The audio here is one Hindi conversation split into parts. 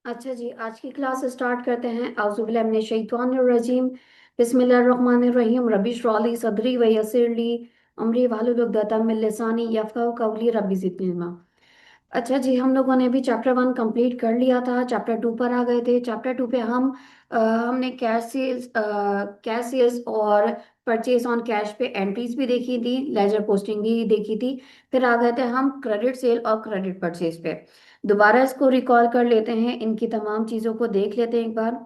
अच्छा जी, आज की क्लास स्टार्ट करते हैं। औज़ुबिल्लाहि मिनश शैतानिर रजीम। बिस्मिल्लाहिर्रहमानिर रहीम। रब्बि इश्रह ली सदरी व यस्सिर ली अमरी वाहलुल उक़दतम मिन लिसानी यफ़क़हू क़ौली। रब्बि ज़िदनी इल्मा। अच्छा जी, हम लोगों ने भी चैप्टर 1 कंप्लीट कर लिया था। चैप्टर 2 पर आ गए थे। चैप्टर 2 पे हमने कैश सेल्स और परचेज ऑन कैश पे एंट्रीज भी देखी थी, लेजर पोस्टिंग भी देखी थी। फिर आ गए थे हम क्रेडिट सेल और क्रेडिट परचेज पे। दोबारा इसको रिकॉल कर लेते हैं, इनकी तमाम चीज़ों को देख लेते हैं एक बार।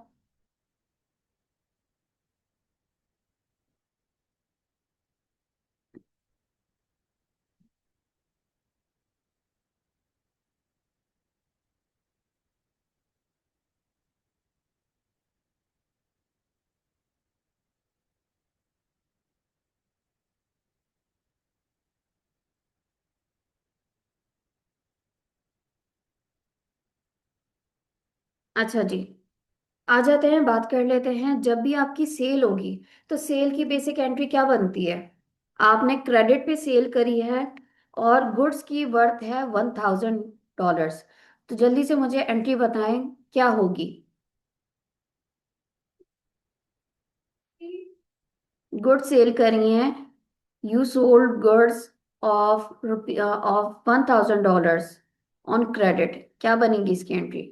अच्छा जी, आ जाते हैं, बात कर लेते हैं। जब भी आपकी सेल होगी तो सेल की बेसिक एंट्री क्या बनती है? आपने क्रेडिट पे सेल करी है और गुड्स की वर्थ है $1000। तो जल्दी से मुझे एंट्री बताएं, क्या होगी? गुड्स सेल करी हैं, you sold goods of $1000 on credit. क्या बनेगी इसकी एंट्री?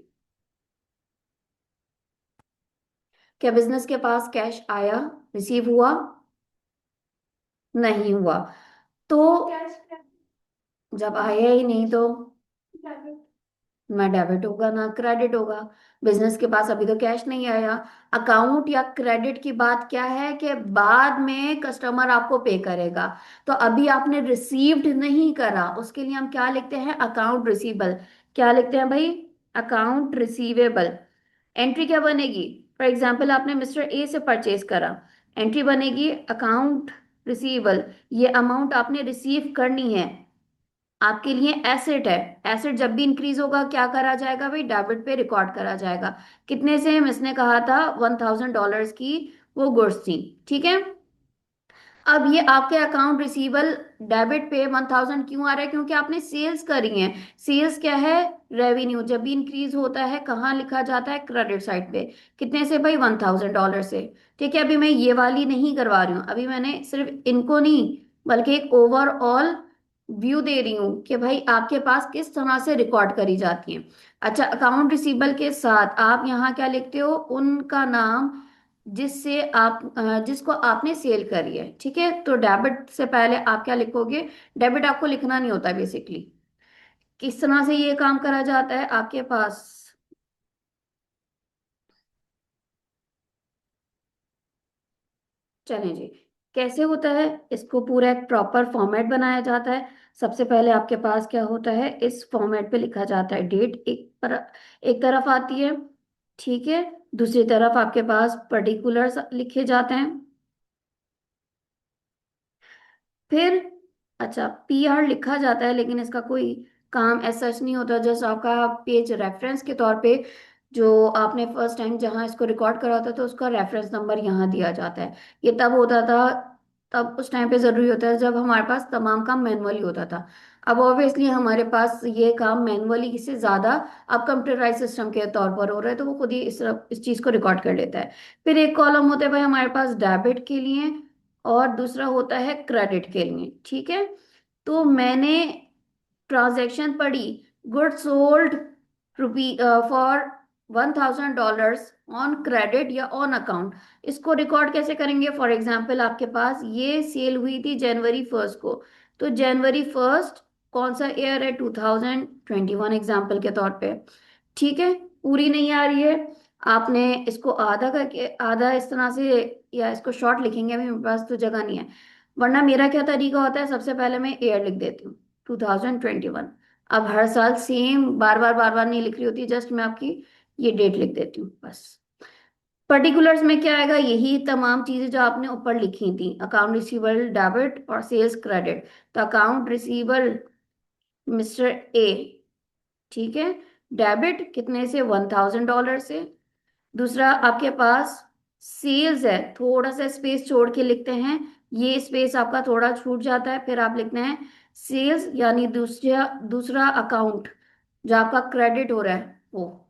क्या बिजनेस के पास कैश आया, रिसीव हुआ? नहीं हुआ। तो जब आया ही नहीं तो ना डेबिट होगा ना क्रेडिट होगा। बिजनेस के पास अभी तो कैश नहीं आया। अकाउंट या क्रेडिट की बात क्या है कि बाद में कस्टमर आपको पे करेगा। तो अभी आपने रिसीव्ड नहीं करा, उसके लिए हम क्या लिखते हैं? Account receivable. क्या लिखते हैं भाई? Account receivable. एंट्री क्या बनेगी? फॉर एग्जाम्पल आपने मिस्टर ए से परचेज करा, एंट्री बनेगी अकाउंट रिसीवेबल। ये अमाउंट आपने रिसीव करनी है, आपके लिए एसेट है। एसेट जब भी इंक्रीज होगा क्या करा जाएगा भाई? डेबिट पे रिकॉर्ड करा जाएगा। कितने से? इसने कहा था $1000 की वो गुड्स थी, ठीक है। अब ये आपके अकाउंट रिसीवेबल डेबिट पे 1000 क्यों आ रहा है? क्योंकि आपने सेल्स करी है। सेल्स क्या है? रेवेन्यू। जब भी इंक्रीज होता है कहाँ लिखा जाता है? क्रेडिट साइड पे। कितने से भाई? $1000 से। ठीक है, अभी मैं ये वाली नहीं करवा रही हूँ, अभी मैंने सिर्फ इनको नहीं बल्कि एक ओवरऑल व्यू दे रही हूँ कि भाई आपके पास किस तरह से रिकॉर्ड करी जाती है। अच्छा, अकाउंट रिसीवेबल के साथ आप यहाँ क्या लिखते हो? उनका नाम जिससे आप जिसको आपने सेल करी है, ठीक है। तो डेबिट से पहले आप क्या लिखोगे? डेबिट आपको लिखना नहीं होता बेसिकली। किस तरह से ये काम करा जाता है आपके पास? चलें जी, कैसे होता है इसको पूरा एक प्रॉपर फॉर्मेट बनाया जाता है। सबसे पहले आपके पास क्या होता है? इस फॉर्मेट पे लिखा जाता है डेट, एक तरफ आती है, ठीक है। दूसरी तरफ आपके पास पर्टिकुलर्स लिखे जाते हैं। फिर अच्छा, पीआर लिखा जाता है लेकिन इसका कोई काम ऐसा सच नहीं होता। जस्ट आपका पेज रेफरेंस के तौर पे जो आपने फर्स्ट टाइम जहां इसको रिकॉर्ड करा था तो उसका रेफरेंस नंबर यहाँ दिया जाता है। ये तब होता था, तब उस टाइम पे ज़रूरी होता है जब हमारे पास तमाम काम मैनुअली होता था। अब ऑब्वियसली हमारे पास ये काम मैनुअली से ज़्यादा अब कंप्यूटराइज सिस्टम के तौर पर हो रहा है, तो वो खुद ही इस चीज़ को रिकॉर्ड कर लेता है। फिर एक कॉलम होता है भाई हमारे पास डेबिट के लिए और दूसरा होता है क्रेडिट के लिए, ठीक है। तो मैंने ट्रांजैक्शन पढ़ी, good sold rupee for $1000 on credit या ऑन अकाउंट। इसको रिकॉर्ड कैसे करेंगे? फॉर एग्जाम्पल आपके पास ये सेल हुई थी जनवरी 1 को, तो जनवरी 1 कौन सा ईयर है? 2021 एग्जाम्पल के तौर पे, ठीक है। पूरी नहीं आ रही है, आपने इसको आधा करके आधा इस तरह से, या इसको शॉर्ट लिखेंगे, अभी मेरे पास तो जगह नहीं है। वरना मेरा क्या तरीका होता है, सबसे पहले मैं ईयर लिख देती हूँ 2021। अब हर साल सेम बार बार नहीं लिख रही होती, जस्ट मैं आपकी ये डेट लिख देती हूँ बस। पर्टिकुलर्स में क्या आएगा? यही तमाम चीजें जो आपने ऊपर लिखी थी, अकाउंट रिसीवेबल डेबिट और सेल्स क्रेडिट। तो अकाउंट रिसीवेबल मिस्टर ए, ठीक है। डेबिट कितने से? $1000 से। दूसरा आपके पास सेल्स है, थोड़ा सा स्पेस छोड़ के लिखते हैं, ये स्पेस आपका थोड़ा छूट जाता है, फिर आप लिखते हैं सेल्स, यानी दूसरा दूसरा अकाउंट जो आपका क्रेडिट हो रहा है वो।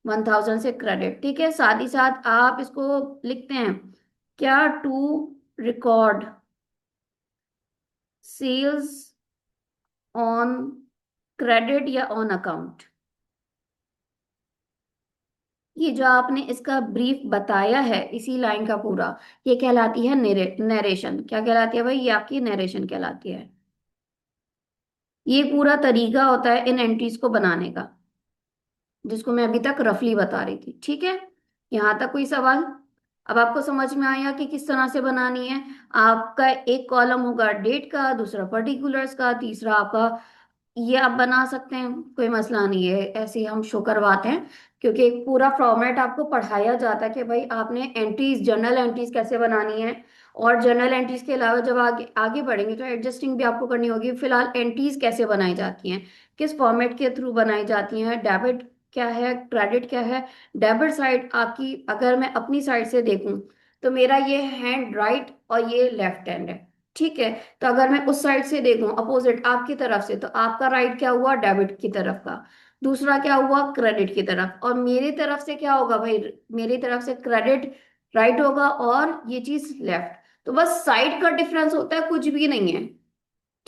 1000 से क्रेडिट, ठीक है। साथ ही साथ आप इसको लिखते हैं क्या, to record sales on credit या ऑन अकाउंट। ये जो आपने इसका ब्रीफ बताया है इसी लाइन का पूरा, ये कहलाती है नरेशन। क्या कहलाती है भाई? ये आपकी नरेशन कहलाती है। ये पूरा तरीका होता है इन एंट्रीज को बनाने का, जिसको मैं अभी तक रफली बता रही थी, ठीक है। यहाँ तक कोई सवाल? अब आपको समझ में आया कि किस तरह से बनानी है। आपका एक कॉलम होगा डेट का, दूसरा पर्टिकुलर्स का, तीसरा आपका, ये आप बना सकते हैं, कोई मसला नहीं है, ऐसे ही हम शो करवाते हैं। क्योंकि एक पूरा फॉर्मेट आपको पढ़ाया जाता है कि भाई आपने एंट्रीज, जर्नल एंट्रीज कैसे बनानी है। और जर्नल एंट्रीज के अलावा जब आगे आगे बढ़ेंगे तो एडजस्टिंग भी आपको करनी होगी। फिलहाल एंट्रीज कैसे बनाई जाती हैं, किस फॉर्मेट के थ्रू बनाई जाती हैं, डेबिट क्या है, क्रेडिट क्या है। डेबिट साइड आपकी, अगर मैं अपनी साइड से देखूं तो मेरा ये हैंड राइट और ये लेफ्ट हैंड है, ठीक है। तो अगर मैं उस साइड से देखूं अपोजिट आपकी तरफ से, तो आपका राइट क्या हुआ, डेबिट की तरफ का, दूसरा क्या हुआ, क्रेडिट की तरफ। और मेरी तरफ से क्या होगा भाई, मेरी तरफ से क्रेडिट राइट होगा और ये चीज लेफ्ट। तो बस साइड का डिफरेंस होता है, कुछ भी नहीं है,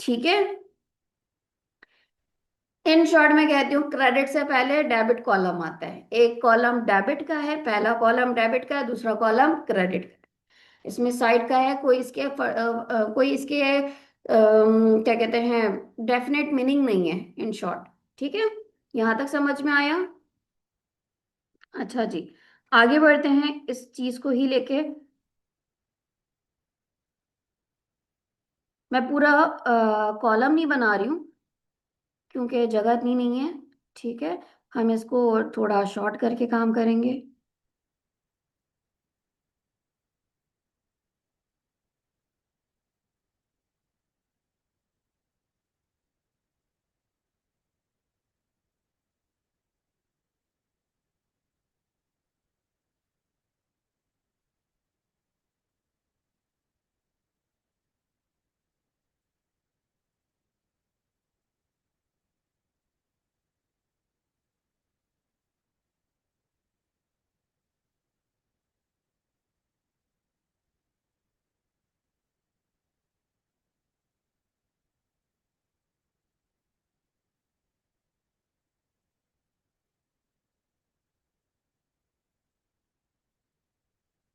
ठीक है। इन शॉर्ट में कहती हूँ, क्रेडिट से पहले डेबिट कॉलम आता है। एक कॉलम डेबिट का है, पहला कॉलम डेबिट का है, दूसरा कॉलम क्रेडिट का है। इसमें साइड का है, कोई इसके कोई इसके क्या कहते हैं, डेफिनेट मीनिंग नहीं है, इन शॉर्ट, ठीक है। यहाँ तक समझ में आया? अच्छा जी, आगे बढ़ते हैं इस चीज को ही लेके। मैं पूरा कॉलम नहीं बना रही हूँ क्योंकि जगह इतनी नहीं है, ठीक है। हम इसको थोड़ा शॉर्ट करके काम करेंगे।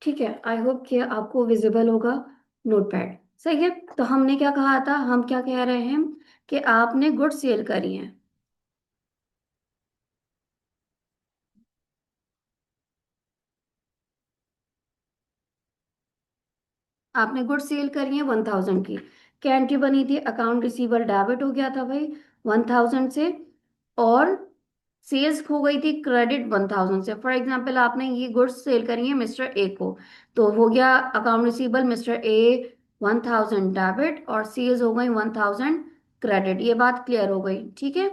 ठीक है, आई होप कि आपको विजिबल होगा नोटपैड, सही है। तो हमने क्या कहा था, हम क्या कह रहे हैं कि आपने गुड सेल करी है। आपने गुड सेल करी है 1000 की। क्या एंट्री बनी थी, अकाउंट रिसीवर डेबिट हो गया था भाई 1000 से, और सेल्स हो गई थी क्रेडिट 1000 से। फॉर एग्जाम्पल आपने ये गुड्स सेल करी है मिस्टर ए को, तो हो गया account receivable mister A 1000 debit और सेल्स हो गई 1000 क्रेडिट। ये बात क्लियर हो गई, ठीक है।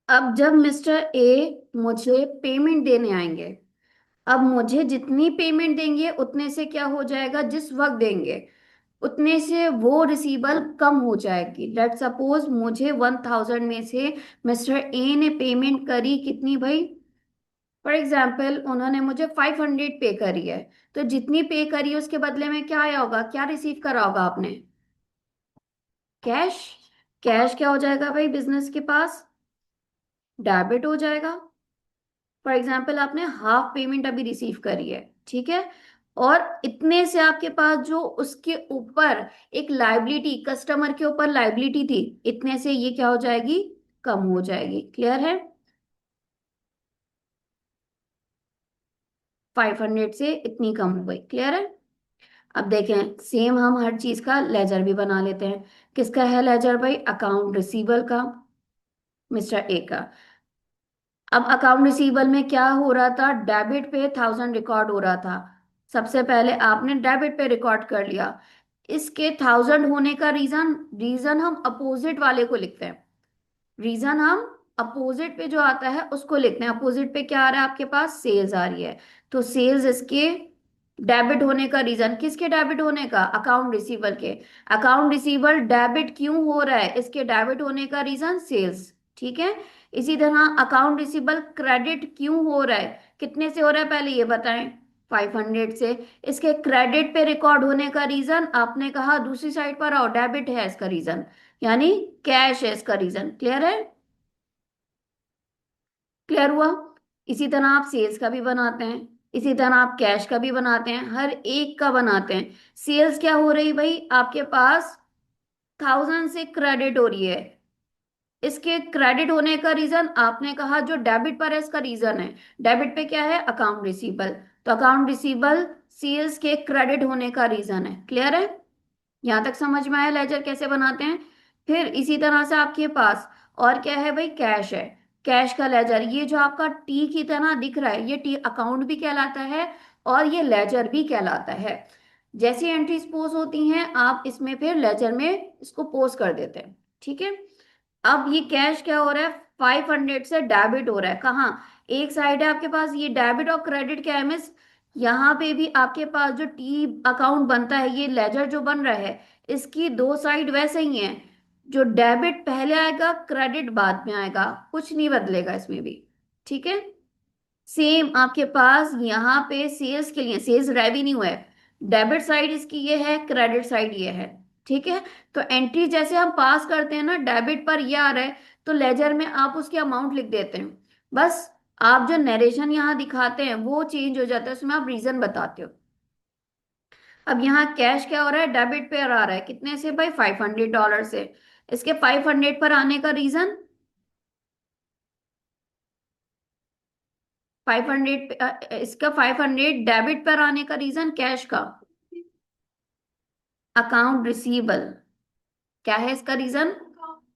अब जब मिस्टर ए मुझे पेमेंट देने आएंगे, अब मुझे जितनी पेमेंट देंगे उतने से क्या हो जाएगा, जिस वक्त देंगे उतने से वो रिसीबल कम हो जाएगी। लेट सपोज मुझे 1000 में से मिस्टर ए ने पेमेंट करी कितनी भाई, फॉर एग्जाम्पल उन्होंने मुझे 500 पे करी है। तो जितनी पे करी है उसके बदले में क्या आया होगा, क्या रिसीव करा होगा आपने, कैश। कैश क्या हो जाएगा भाई बिजनेस के पास, डेबिट हो जाएगा। फॉर एग्जाम्पल आपने हाफ पेमेंट अभी रिसीव करी है, ठीक है। और इतने से आपके पास जो उसके ऊपर एक लाइबिलिटी, कस्टमर के ऊपर लाइबिलिटी थी, इतने से ये क्या हो जाएगी, कम हो जाएगी। क्लियर है? 500 से इतनी कम हो गई, क्लियर है। अब देखें, सेम हम हर चीज का लेजर भी बना लेते हैं। किसका है लेजर भाई, अकाउंट रिसीवल का, मिस्टर ए का। अब अकाउंट रिसीवल में क्या हो रहा था, डेबिट पे 1000 रिकॉर्ड हो रहा था। सबसे पहले आपने डेबिट पे रिकॉर्ड कर लिया। इसके 1000 होने का रीजन, रीजन हम अपोजिट वाले को लिखते हैं। रीजन हम अपोजिट पे जो आता है उसको लिखते हैं। अपोजिट पे क्या आ रहा है आपके पास, सेल्स आ रही है, तो सेल्स इसके डेबिट होने का रीजन, किसके डेबिट होने का? अकाउंट रिसीवर के। अकाउंट रिसीवर डेबिट क्यों हो रहा है? इसके डेबिट होने का रीजन सेल्स। ठीक है। इसी तरह अकाउंट रिसीवर क्रेडिट क्यों हो रहा है? कितने से हो रहा है पहले ये बताएं? 500 से। इसके क्रेडिट पे रिकॉर्ड होने का रीजन आपने कहा दूसरी साइड पर आओ, डेबिट है इसका रीजन, यानी कैश है इसका रीजन। क्लियर है? क्लियर हुआ? इसी तरह आप सेल्स का भी बनाते हैं, इसी तरह आप कैश का भी बनाते हैं, हर एक का बनाते हैं। सेल्स क्या हो रही भाई? आपके पास 1000 से क्रेडिट हो रही है। इसके क्रेडिट होने का रीजन आपने कहा जो डेबिट पर है इसका रीजन है। डेबिट पे क्या है? Account receivable. तो अकाउंट रिसीबल सेल्स के क्रेडिट होने का रीजन है। क्लियर है? यहां तक समझ में आया लेजर कैसे बनाते हैं? फिर इसी तरह से आपके पास और क्या है भाई? कैश है। कैश का लेजर, ये जो आपका टी की तरह दिख रहा है, ये टी अकाउंट भी कहलाता है और ये लेजर भी कहलाता है। जैसी एंट्रीज पोस्ट होती हैं आप इसमें फिर लेजर में इसको पोस्ट कर देते हैं। ठीक है। अब ये कैश क्या हो रहा है? 500 से डेबिट हो रहा है। कहाँ? एक साइड है आपके पास ये डेबिट और क्रेडिट क्या है मिस? यहाँ पे भी आपके पास जो टी अकाउंट बनता है, ये लेजर जो बन रहा है, इसकी दो साइड वैसे ही हैं। जो डेबिट पहले आएगा, क्रेडिट बाद में आएगा, कुछ नहीं बदलेगा इसमें भी। ठीक है। सेम आपके पास यहाँ पे सेल्स के लिए सेल्स रेवेन्यू है, डेबिट साइड इसकी ये है, क्रेडिट साइड ये है। ठीक है। तो एंट्री जैसे हम पास करते हैं ना, डेबिट पर ये आ रहा है, तो लेजर में आप उसकी अमाउंट लिख देते हैं। बस आप जो नरेशन यहाँ दिखाते हैं वो चेंज हो जाता है, उसमें आप रीजन बताते हो। अब यहाँ कैश क्या हो रहा है? डेबिट पे आ रहा है, कितने से भाई? $500 से। इसके 500 पर आने का रीजन, 500, इसका 500 डेबिट पर आने का रीजन कैश का अकाउंट रिसीबल। क्या है इसका रीजन?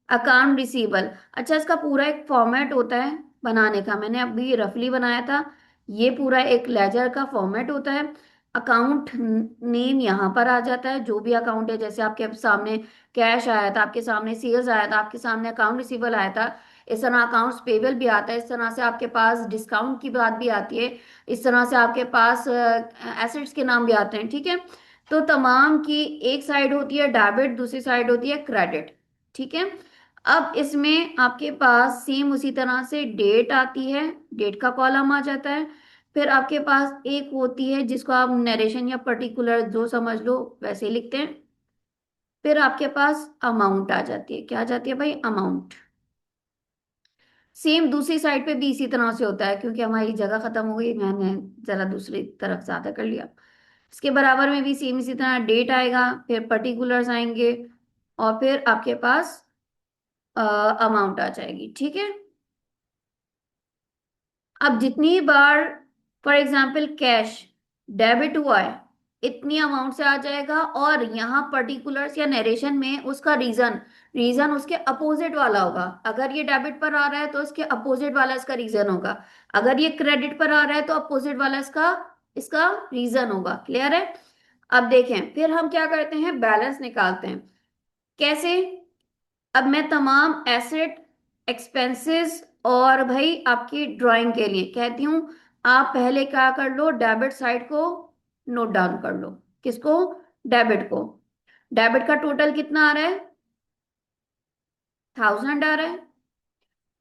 Account receivable. अच्छा, इसका पूरा एक फॉर्मेट होता है बनाने का, मैंने अभी रफली बनाया था। ये पूरा एक लेजर का फॉर्मेट होता है। अकाउंट नेम यहाँ पर आ जाता है, जो भी अकाउंट है, जैसे आपके सामने कैश आया था, आपके सामने सेल्स आया था, आपके सामने अकाउंट रिसीबल आया था। इस तरह अकाउंट्स पेबल भी आता है, इस तरह से आपके पास डिस्काउंट की बात भी आती है, इस तरह से आपके पास एसेट्स के नाम भी आते हैं। ठीक है। तो तमाम की एक साइड होती है डेबिट, दूसरी साइड होती है क्रेडिट। ठीक है। अब इसमें आपके पास सेम उसी तरह से डेट आती है, डेट का कॉलम आ जाता है। फिर आपके पास एक होती है जिसको आप नरेशन या पर्टिकुलर जो समझ लो वैसे लिखते हैं। फिर आपके पास अमाउंट आ जाती है, क्या आ जाती है भाई? अमाउंट। सेम दूसरी साइड पे भी इसी तरह से होता है, क्योंकि हमारी जगह खत्म हो गई, मैंने जरा दूसरी तरफ ज्यादा कर लिया। इसके बराबर में भी सेम इसी तरह डेट आएगा, फिर पर्टिकुलर्स आएंगे, और फिर आपके पास अमाउंट आ जाएगी। ठीक है। अब जितनी बार फॉर एग्जाम्पल कैश डेबिट हुआ है, इतनी अमाउंट से आ जाएगा, और यहाँ पर्टिकुलर्स या नरेशन में उसका रीजन, रीजन उसके अपोजिट वाला होगा। अगर ये डेबिट पर आ रहा है तो इसके अपोजिट वाला इसका रीजन होगा। अगर ये क्रेडिट पर आ रहा है तो अपोजिट वाला इसका इसका रीजन होगा। क्लियर है? अब देखें, फिर हम क्या करते हैं? बैलेंस निकालते हैं। कैसे? अब मैं तमाम एसेट, एक्सपेंसेस और भाई आपकी ड्राइंग के लिए कहती हूँ, आप पहले क्या कर लो? डेबिट साइड को नोट डाउन कर लो। किसको? डेबिट को। डेबिट का टोटल कितना आ रहा है? 1000 आ रहा है।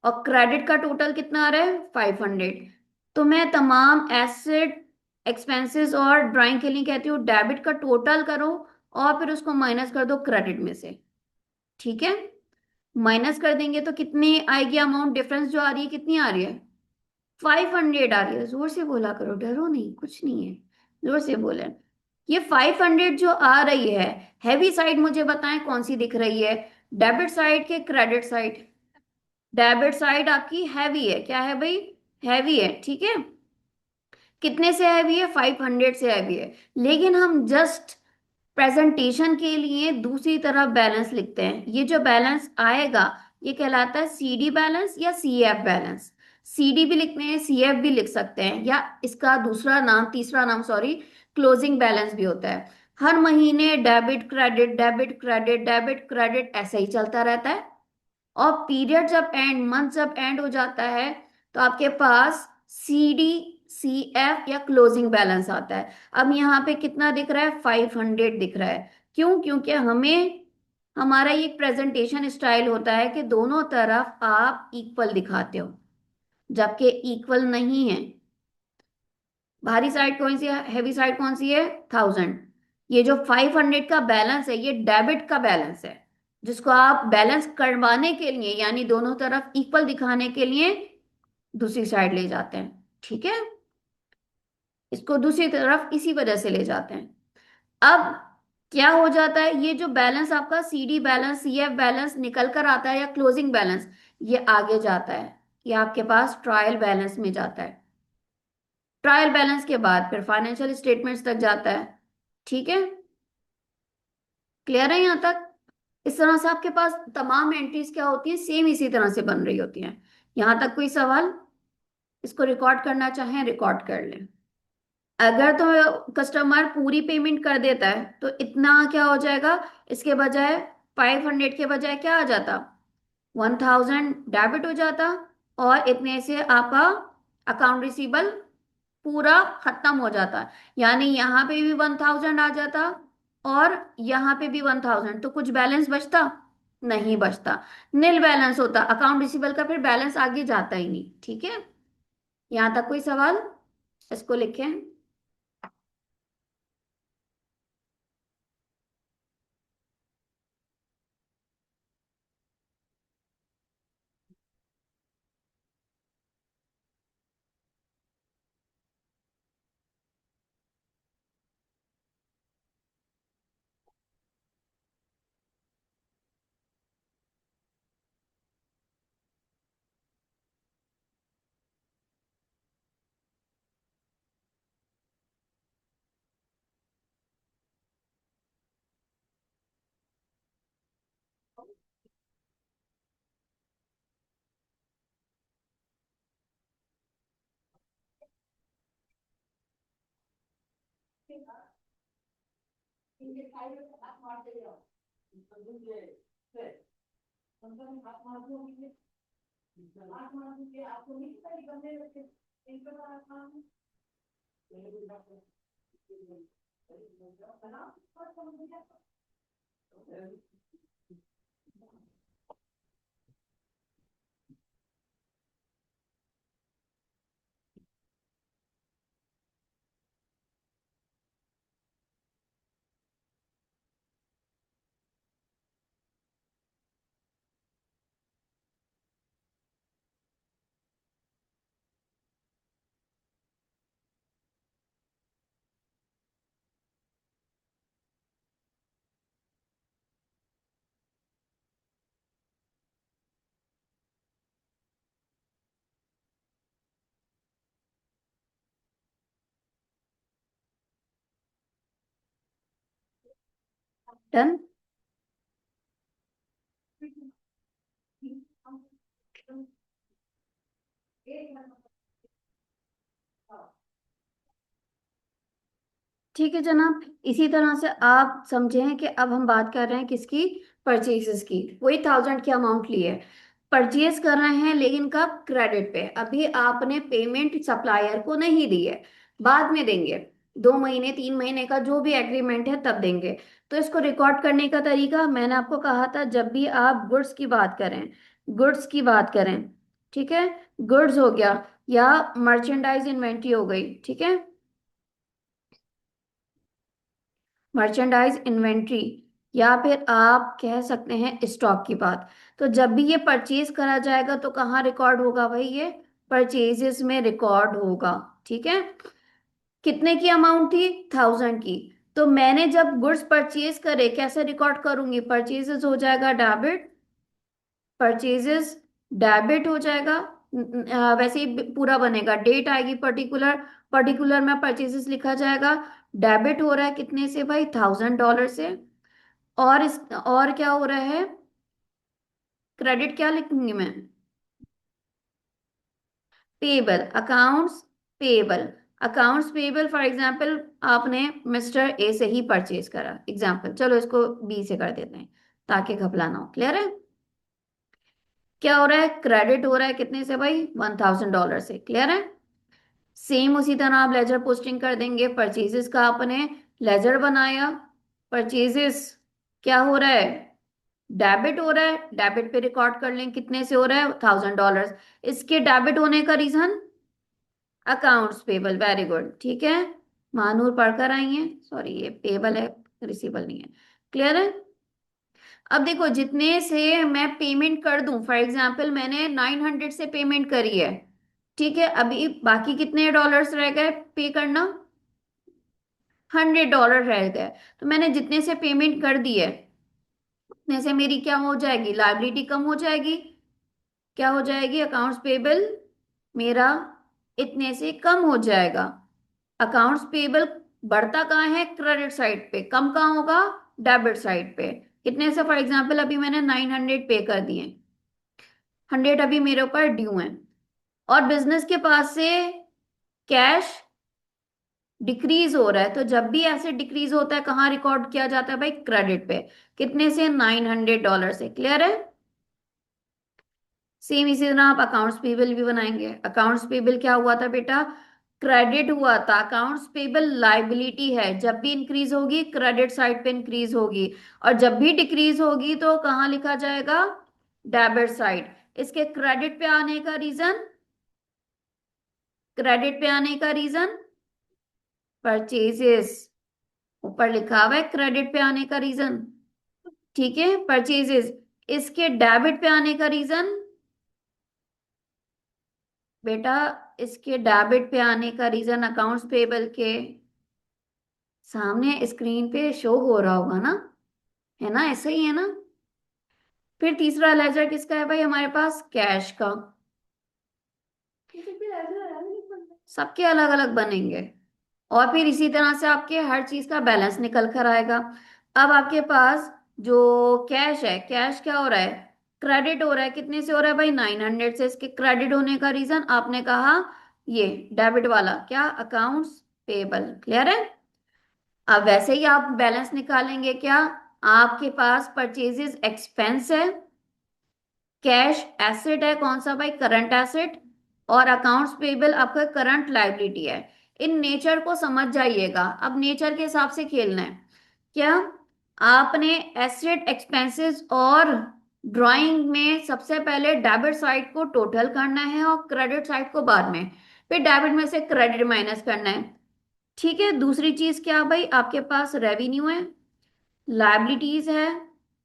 और क्रेडिट का टोटल कितना आ रहा है? 500। तो मैं तमाम एसेट, एक्सपेंसेस और ड्राइंग के लिए कहती हूँ डेबिट का टोटल करो, और फिर उसको माइनस कर दो क्रेडिट में से। ठीक है। माइनस कर देंगे तो कितनी आएगी अमाउंट? डिफरेंस जो आ रही है कितनी आ रही है? 500 आ रही है। जोर से बोला करो, डरो नहीं, कुछ नहीं है, जोर से बोले। ये 500 जो आ रही है, हैवी साइड मुझे बताएं कौन सी दिख रही है? डेबिट साइड के क्रेडिट साइड? डेबिट साइड आपकी हैवी है। क्या है भाई? हैवी है। ठीक है। कितने से हैवी है? 500 से हैवी है। लेकिन हम जस्ट प्रेजेंटेशन के लिए दूसरी तरफ बैलेंस लिखते हैं। ये जो बैलेंस आएगा ये कहलाता है सीडी बैलेंस या सीएफ बैलेंस। सीडी भी लिखते हैं, सीएफ भी लिख सकते हैं, या इसका दूसरा नाम, तीसरा नाम सॉरी, क्लोजिंग बैलेंस भी होता है। हर महीने debit credit, debit credit, debit credit ऐसे ही चलता रहता है। और पीरियड जब एंड, मंथ जब एंड हो जाता है, तो आपके पास सीडी CF या क्लोजिंग बैलेंस आता है। अब यहाँ पे कितना दिख रहा है, 500 दिख रहा है। क्यों? क्योंकि हमें, हमारा ये प्रेजेंटेशन स्टाइल होता है कि दोनों तरफ आप इक्वल दिखाते हो, जबकि इक्वल नहीं है। भारी साइड कौन सी है, हैवी साइड कौन सी है, 1000। ये जो 500 का बैलेंस है, ये डेबिट का बैलेंस है, जिसको आप बैलेंस करवाने के लिए, यानी दोनों तरफ इक्वल दिखाने के लिए दूसरी साइड ले जाते हैं। ठीक है, इसको दूसरी तरफ इसी वजह से ले जाते हैं। अब क्या हो जाता है, ये जो बैलेंस आपका CD बैलेंस, CF बैलेंस निकल कर आता है, या क्लोजिंग बैलेंस, ये आगे जाता है, ये आपके पास ट्रायल बैलेंस में जाता है। ट्रायल बैलेंस के बाद फिर फाइनेंशियल स्टेटमेंट्स तक जाता है। ठीक है, क्लियर है यहाँ तक? इस तरह से आपके पास तमाम एंट्रीज क्या होती है, सेम इसी तरह से बन रही होती हैं। यहाँ तक कोई सवाल? इसको रिकॉर्ड करना चाहें रिकॉर्ड कर लें। अगर तो कस्टमर पूरी पेमेंट कर देता है तो इतना क्या हो जाएगा, इसके बजाय 500 के बजाय क्या आ जाता, 1000 डेबिट हो जाता, और इतने से आपका अकाउंट रिसीबल पूरा खत्म हो जाता। यानी यहाँ पे भी 1000 आ जाता, और यहाँ पे भी 1000, तो कुछ बैलेंस बचता नहीं, बचता, नील बैलेंस होता। अकाउंट रिसीबल का फिर बैलेंस आगे जाता ही नहीं। ठीक है, यहाँ तक कोई सवाल? इसको लिखें। डन। ठीक है जनाब, इसी तरह से आप समझे हैं कि अब हम बात कर रहे हैं किसकी, परचेजेस की। वही 1000 की अमाउंट ली है, परचेज कर रहे हैं, लेकिन कब, क्रेडिट पे। अभी आपने पेमेंट सप्लायर को नहीं दी है, बाद में देंगे, 2 महीने 3 महीने का जो भी एग्रीमेंट है तब देंगे। तो इसको रिकॉर्ड करने का तरीका मैंने आपको कहा था, जब भी आप गुड्स की बात करें, गुड्स की बात करें, ठीक है, गुड्स हो गया या मर्चेंडाइज इन्वेंट्री हो गई, ठीक है, मर्चेंडाइज इन्वेंट्री, या फिर आप कह सकते हैं स्टॉक की बात। तो जब भी ये परचेज करा जाएगा तो कहाँ रिकॉर्ड होगा भाई, ये परचेजेस में रिकॉर्ड होगा। ठीक है, कितने की अमाउंट थी, 1000 की। तो मैंने जब गुड्स परचेज करे, कैसे रिकॉर्ड करूंगी, परचेजेस हो जाएगा डेबिट, परचेजेस डेबिट हो जाएगा। वैसे ही पूरा बनेगा, डेट आएगी पर्टिकुलर, पर्टिकुलर में परचेजेस लिखा जाएगा। डेबिट हो रहा है कितने से भाई, $1000 से। और इस, और क्या हो रहा है, क्रेडिट क्या लिखूंगी मैं, payable, accounts payable. Accounts payable for example आपने मिस्टर ए से ही परचेज करा, एग्जांपल, चलो इसको बी से कर देते हैं ताकि घपला ना हो। क्लियर है? क्या हो रहा है, क्रेडिट हो रहा है कितने से भाई, $1000 से। क्लियर है? सेम उसी तरह आप लेजर पोस्टिंग कर देंगे। परचेजेस का आपने लेजर बनाया, परचेजेस क्या हो रहा है, डेबिट हो रहा है, डेबिट पे रिकॉर्ड कर लें कितने से हो रहा है, $1000। इसके डेबिट होने का reason accounts payable, very good, ठीक है। महानूर पढ़कर आई है, सॉरी ये पेबल है, रिसीबल नहीं है। क्लियर है। अब देखो जितने से मैं पेमेंट कर दूं, फॉर एग्जांपल मैंने 900 से पेमेंट करी है, ठीक है, अभी बाकी कितने डॉलर्स रह गए पे करना, $100 रह गए। तो मैंने जितने से पेमेंट कर दी है उतने से मेरी क्या हो जाएगी, लायबिलिटी कम हो जाएगी। क्या हो जाएगी, अकाउंट्स पेबल मेरा इतने से कम हो जाएगा। अकाउंट्स पेबल बढ़ता कहाँ है, क्रेडिट साइड पे, कम कहाँ होगा, डेबिट साइड पे। कितने से, फॉर एग्जांपल अभी मैंने 900 पे कर दिए, 100 अभी मेरे ऊपर ड्यू है। और बिजनेस के पास से कैश डिक्रीज हो रहा है, तो जब भी ऐसे डिक्रीज होता है कहाँ रिकॉर्ड किया जाता है भाई, क्रेडिट पे। कितने से, $900 से। क्लियर है। सेम इसी तरह आप अकाउंट्स पेबल भी बनाएंगे। अकाउंट्स पेबल क्या हुआ था बेटा, क्रेडिट हुआ था। अकाउंट्स पेबल लाइबिलिटी है, जब भी इंक्रीज होगी क्रेडिट साइड पे इंक्रीज होगी, और जब भी डिक्रीज होगी तो कहाँ लिखा जाएगा, डेबिट साइड। इसके क्रेडिट पे आने का रीजन, क्रेडिट पे आने का रीजन परचेजेस, ऊपर लिखा हुआ है क्रेडिट पे आने का रीजन, ठीक है, परचेजेस। इसके डेबिट पे आने का रीजन बेटा, इसके डेबिट पे आने का रीजन अकाउंट्स पेबल के सामने स्क्रीन पे शो हो रहा होगा ना, है ना, ऐसा ही है ना। फिर तीसरा लेजर किसका है भाई हमारे पास, कैश का। सबके अलग अलग बनेंगे। और फिर इसी तरह से आपके हर चीज का बैलेंस निकल कर आएगा। अब आपके पास जो कैश है, कैश क्या हो रहा है, क्रेडिट हो रहा है। कितने से हो रहा है भाई, 900 से। इसके क्रेडिट होने का रीजन आपने कहा ये डेबिट वाला क्या, अकाउंट्स पेबल। क्लियर है। अब वैसे ही आप बैलेंस निकालेंगे क्या, आपके पास परचेजेस एक्सपेंस है, कैश एसेट है, कौन सा भाई, करंट एसेट, और अकाउंट्स पेबल आपका करंट लायबिलिटी है। इन नेचर को समझ जाइएगा, अब नेचर के हिसाब से खेलना है। क्या, आपने एसेट एक्सपेंसेस और ड्राइंग में सबसे पहले डेबिट साइड को टोटल करना है और क्रेडिट साइड को बाद में, फिर डेबिट में से क्रेडिट माइनस करना है। ठीक है। दूसरी चीज क्या भाई, आपके पास रेवेन्यू है, लायबिलिटीज है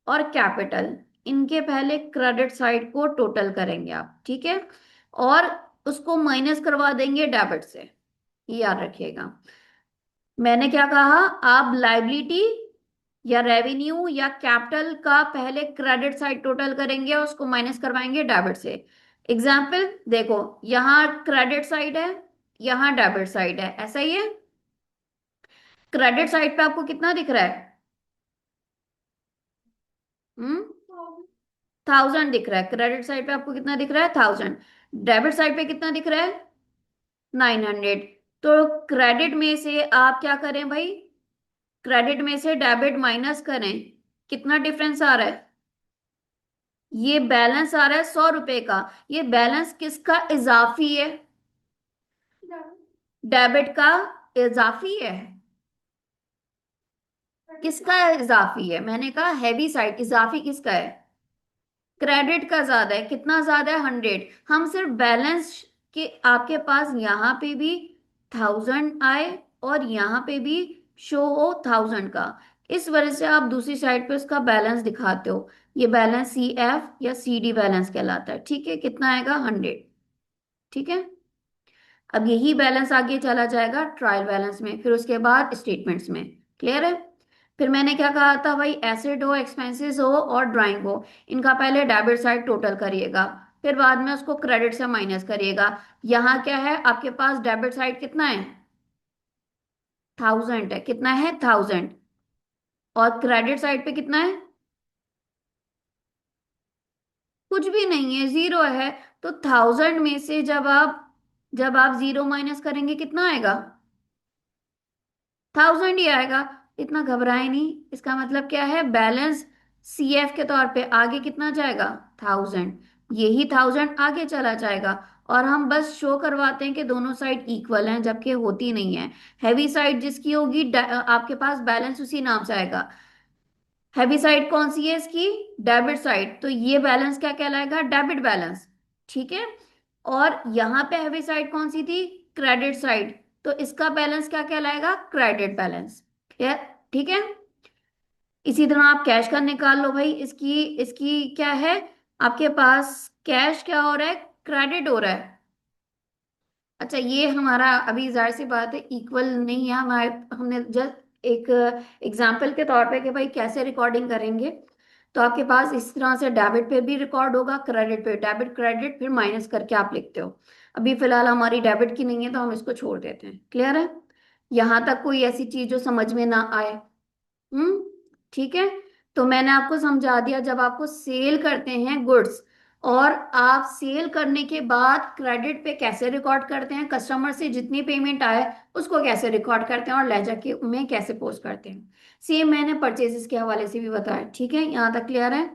और कैपिटल, इनके पहले क्रेडिट साइड को टोटल करेंगे आप, ठीक है, और उसको माइनस करवा देंगे डेबिट से। ये याद रखिएगा। मैंने क्या कहा, आप लायबिलिटी या रेवेन्यू या कैपिटल का पहले क्रेडिट साइड टोटल करेंगे और उसको माइनस करवाएंगे डेबिट से। एग्जाम्पल देखो, यहाँ क्रेडिट साइड है, यहाँ डेबिट साइड है, ऐसा ही है। क्रेडिट साइड पे आपको कितना दिख रहा है, हम्म, 1000 दिख रहा है। क्रेडिट साइड पे आपको कितना दिख रहा है, 1000। डेबिट साइड पे कितना दिख रहा है, 900। तो क्रेडिट में से आप क्या करें भाई, क्रेडिट में से डेबिट माइनस करें, कितना डिफरेंस आ रहा है, ये बैलेंस आ रहा है $100 का। ये बैलेंस किसका इजाफी है, डेबिट का इजाफी है। किसका इजाफी है, मैंने कहा हैवी साइड, इजाफी किसका है, क्रेडिट का ज्यादा है। कितना ज्यादा है, 100। हम सिर्फ बैलेंस के, आपके पास यहाँ पे भी 1000 आए और यहाँ पे भी शो हो 1000 का, इस वजह से आप दूसरी साइड पे उसका बैलेंस दिखाते हो। ये बैलेंस CF या CD बैलेंस कहलाता है, ठीक है। कितना आएगा, 100, ठीक है। अब यही बैलेंस आगे चला जाएगा ट्रायल बैलेंस में, फिर उसके बाद स्टेटमेंट्स में। क्लियर है। फिर मैंने क्या कहा था भाई, एसेट हो, एक्सपेंसेस हो और ड्राइंग हो, इनका पहले डेबिट साइड टोटल करिएगा, फिर बाद में उसको क्रेडिट से माइनस करिएगा। यहाँ क्या है आपके पास, डेबिट साइड कितना है, 1000 है, कितना है, 1000, और क्रेडिट साइड पे कितना है, कुछ भी नहीं है, 0 है। तो 1000 में से जब आप 0 माइनस करेंगे कितना आएगा, 1000 ही आएगा। इतना घबराए नहीं, इसका मतलब क्या है, बैलेंस CF के तौर पे आगे कितना जाएगा, 1000। यही 1000 आगे चला जाएगा और हम बस शो करवाते हैं कि दोनों साइड इक्वल हैं, जबकि होती नहीं है। हैवी साइड जिसकी होगी, आपके पास बैलेंस उसी नाम से आएगा। हैवी साइड कौन सी है इसकी? डेबिट साइड, तो ये बैलेंस क्या कहलाएगा? Debit balance. ठीक है। और यहाँ पे हैवी साइड कौन सी थी? क्रेडिट साइड, तो इसका बैलेंस क्या कहलाएगा? Credit balance. क्लियर? ठीक है। इसी तरह आप कैश का निकाल लो भाई, इसकी इसकी क्या है? आपके पास कैश क्या हो रहा है? क्रेडिट हो रहा है। अच्छा, ये हमारा अभी जाहिर सी बात है इक्वल नहीं है हमारे, हमने जस्ट एक एग्जाम्पल के तौर पे कि भाई कैसे रिकॉर्डिंग करेंगे। तो आपके पास इस तरह से डेबिट पे भी रिकॉर्ड होगा, क्रेडिट पे, डेबिट क्रेडिट फिर माइनस करके आप लिखते हो। अभी फिलहाल हमारी डेबिट की नहीं है तो हम इसको छोड़ देते हैं। क्लियर है? यहाँ तक कोई ऐसी चीज जो समझ में ना आए? हम्म। ठीक है। तो मैंने आपको समझा दिया, जब आपको सेल करते हैं गुड्स, और आप सेल करने के बाद क्रेडिट पे कैसे रिकॉर्ड करते हैं, कस्टमर से जितनी पेमेंट आए उसको कैसे रिकॉर्ड करते हैं, और लेजर के में कैसे पोस्ट करते हैं। सेम मैंने परचेजेस के हवाले से भी बताया। ठीक है, यहाँ तक क्लियर है?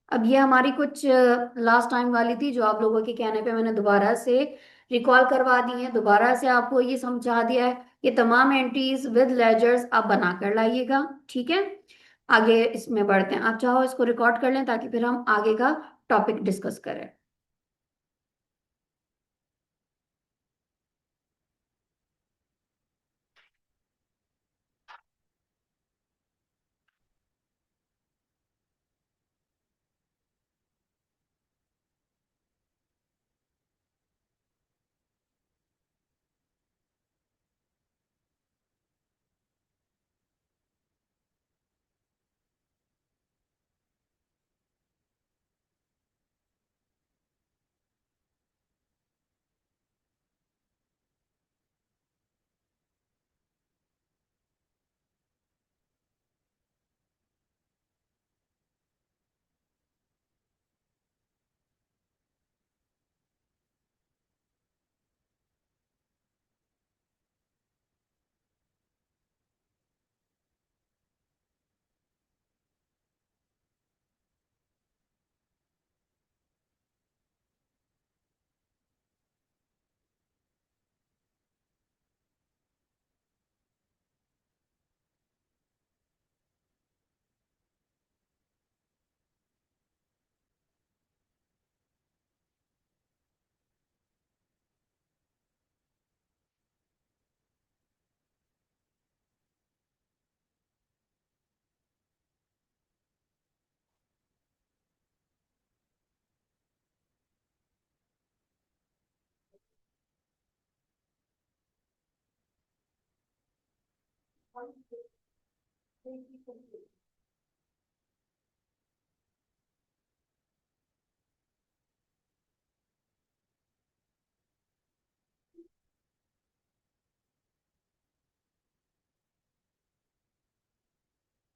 अब ये हमारी कुछ लास्ट टाइम वाली थी जो आप लोगों के कहने पे मैंने दोबारा से रिकॉल करवा दी है, दोबारा से आपको ये समझा दिया है। ये तमाम एंट्रीज विद लेजर्स आप बना कर लाइएगा। ठीक है। आगे इसमें बढ़ते हैं, आप चाहो इसको रिकॉर्ड कर लें ताकि फिर हम आगे का टॉपिक डिस्कस करें।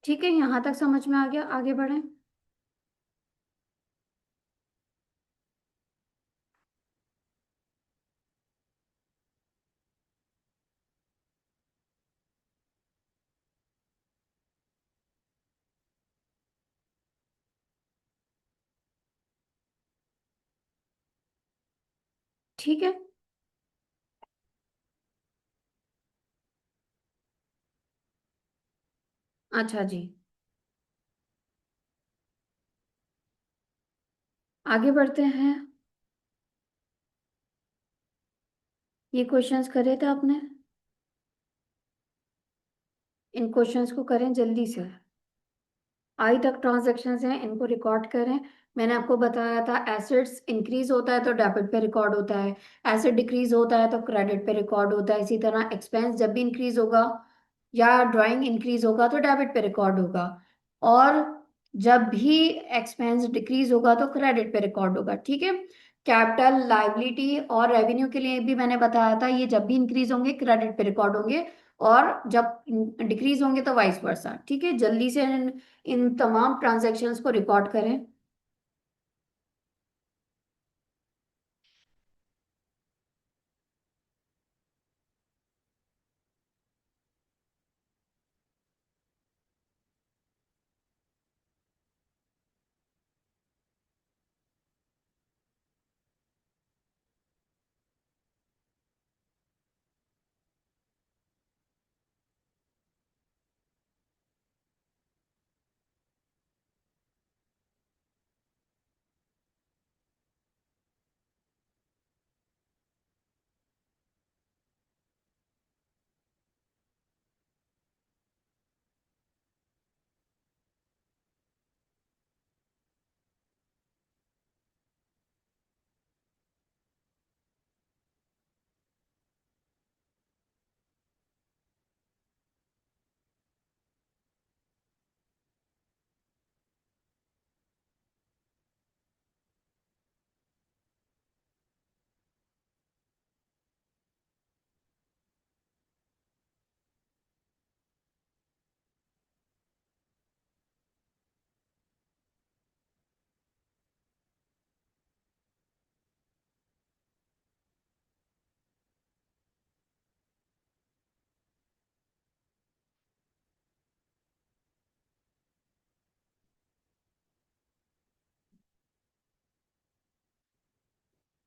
ठीक है, यहाँ तक समझ में आ गया, आगे बढ़ें। ठीक है। अच्छा जी, आगे बढ़ते हैं। ये क्वेश्चंस करे थे आपने, इन क्वेश्चंस को करें जल्दी से। आई तक ट्रांजैक्शंस हैं, इनको रिकॉर्ड करें। मैंने आपको बताया था एसेट्स इंक्रीज होता है तो डेबिट पे रिकॉर्ड होता है, एसेट डिक्रीज होता है तो क्रेडिट पे रिकॉर्ड होता है। इसी तरह एक्सपेंस जब भी इंक्रीज होगा या ड्राइंग इंक्रीज होगा तो डेबिट पे रिकॉर्ड होगा, और जब भी एक्सपेंस डिक्रीज होगा तो क्रेडिट पे रिकॉर्ड होगा। ठीक है। कैपिटल, लाइबिलिटी और रेवेन्यू के लिए भी मैंने बताया था, ये जब भी इंक्रीज होंगे क्रेडिट पे रिकॉर्ड होंगे, और जब डिक्रीज होंगे तो वाइस वर्सा। ठीक है, जल्दी से इन तमाम ट्रांजैक्शंस को रिकॉर्ड करें।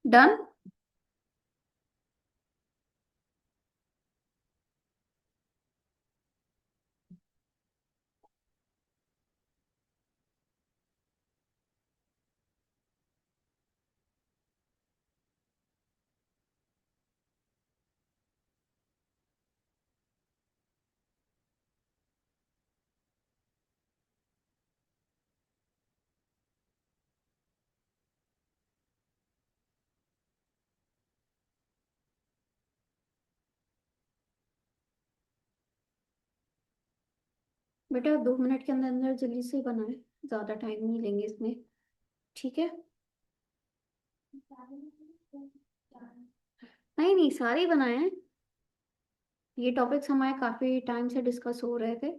डन। बेटा 2 मिनट के अंदर अंदर जल्दी से बनाए, ज्यादा टाइम नहीं लेंगे इसमें। ठीक है। नहीं नहीं, सारे ही बनाए हैं। ये टॉपिक्स हमारे काफी टाइम से डिस्कस हो रहे थे।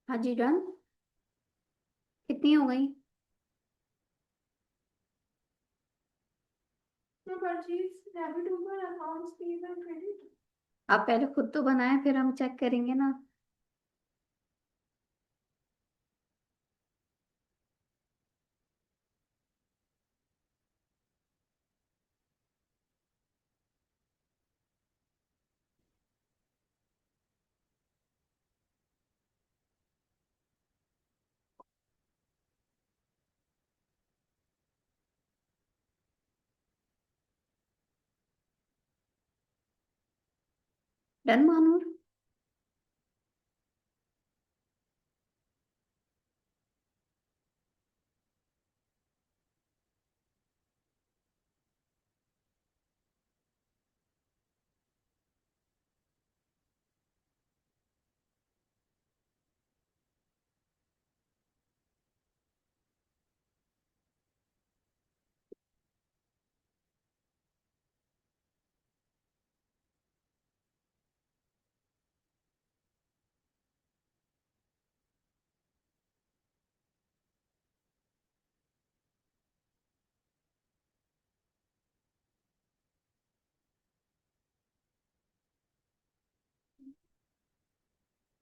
हाँ जी, डन। कितनी हो गई? आप पहले खुद तो बनाए, फिर हम चेक करेंगे ना। डन मानूर।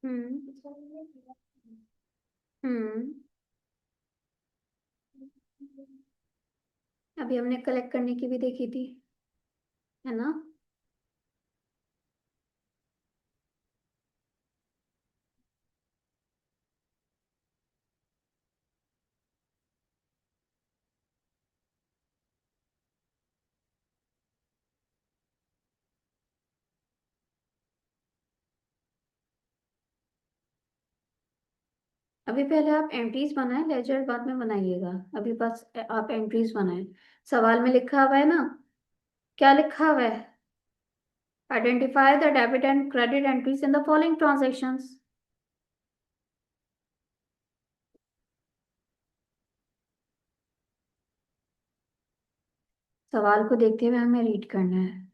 हम्म। अभी हमने कलेक्ट करने की भी देखी थी, है ना। अभी पहले आप एंट्रीज बनाए, लेजर बाद में बनाइएगा। अभी बस आप एंट्रीज बनाए। सवाल में लिखा हुआ है ना, क्या लिखा हुआ है? Identify the debit and credit entries in the following transactions. सवाल को देखते हुए हमें रीड करना है।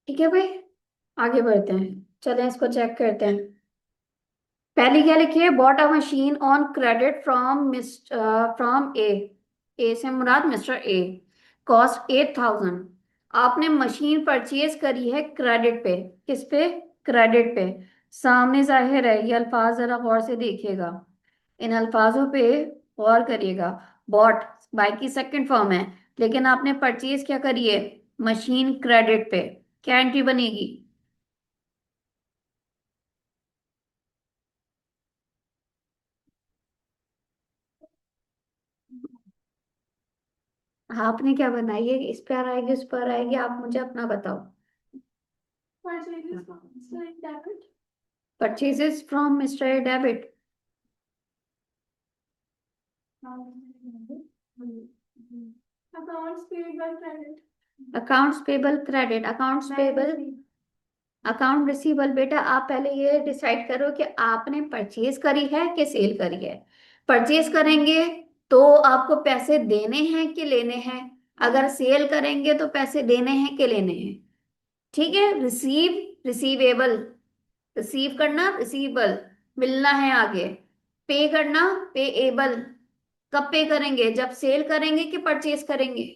ठीक है भाई, आगे बढ़ते हैं। चलें इसको चेक करते हैं। पहली क्या लिखी है? Bought a machine on credit from A. A से मुराद मिस्टर ए। कॉस्ट 8,000। आपने मशीन परचेज करी है क्रेडिट पे। किस पे? क्रेडिट पे। सामने जाहिर है, ये अल्फाज जरा गौर से देखिएगा। इन अल्फाजों पे गौर करिएगा। बॉट बाय की सेकंड फॉर्म है, लेकिन आपने परचेज क्या करी है? मशीन क्रेडिट पे। क्या एंट्री बनेगी? आपने क्या बनाई है? इस पर आएगी, उस पर आएगी, आप मुझे अपना बताओ। Purchases from mister debit. Accounts payable credit. Account receivable. बेटा आप पहले ये डिसाइड करो कि आपने परचेज करी है कि सेल करी है। परचेज करेंगे तो आपको पैसे देने हैं कि लेने हैं? अगर सेल करेंगे तो पैसे देने हैं कि लेने हैं? ठीक है। रिसीवेबल। रिसीव करना रिसीवेबल। मिलना है आगे। पे करना पेएबल। कब पे करेंगे? जब सेल करेंगे कि परचेज करेंगे?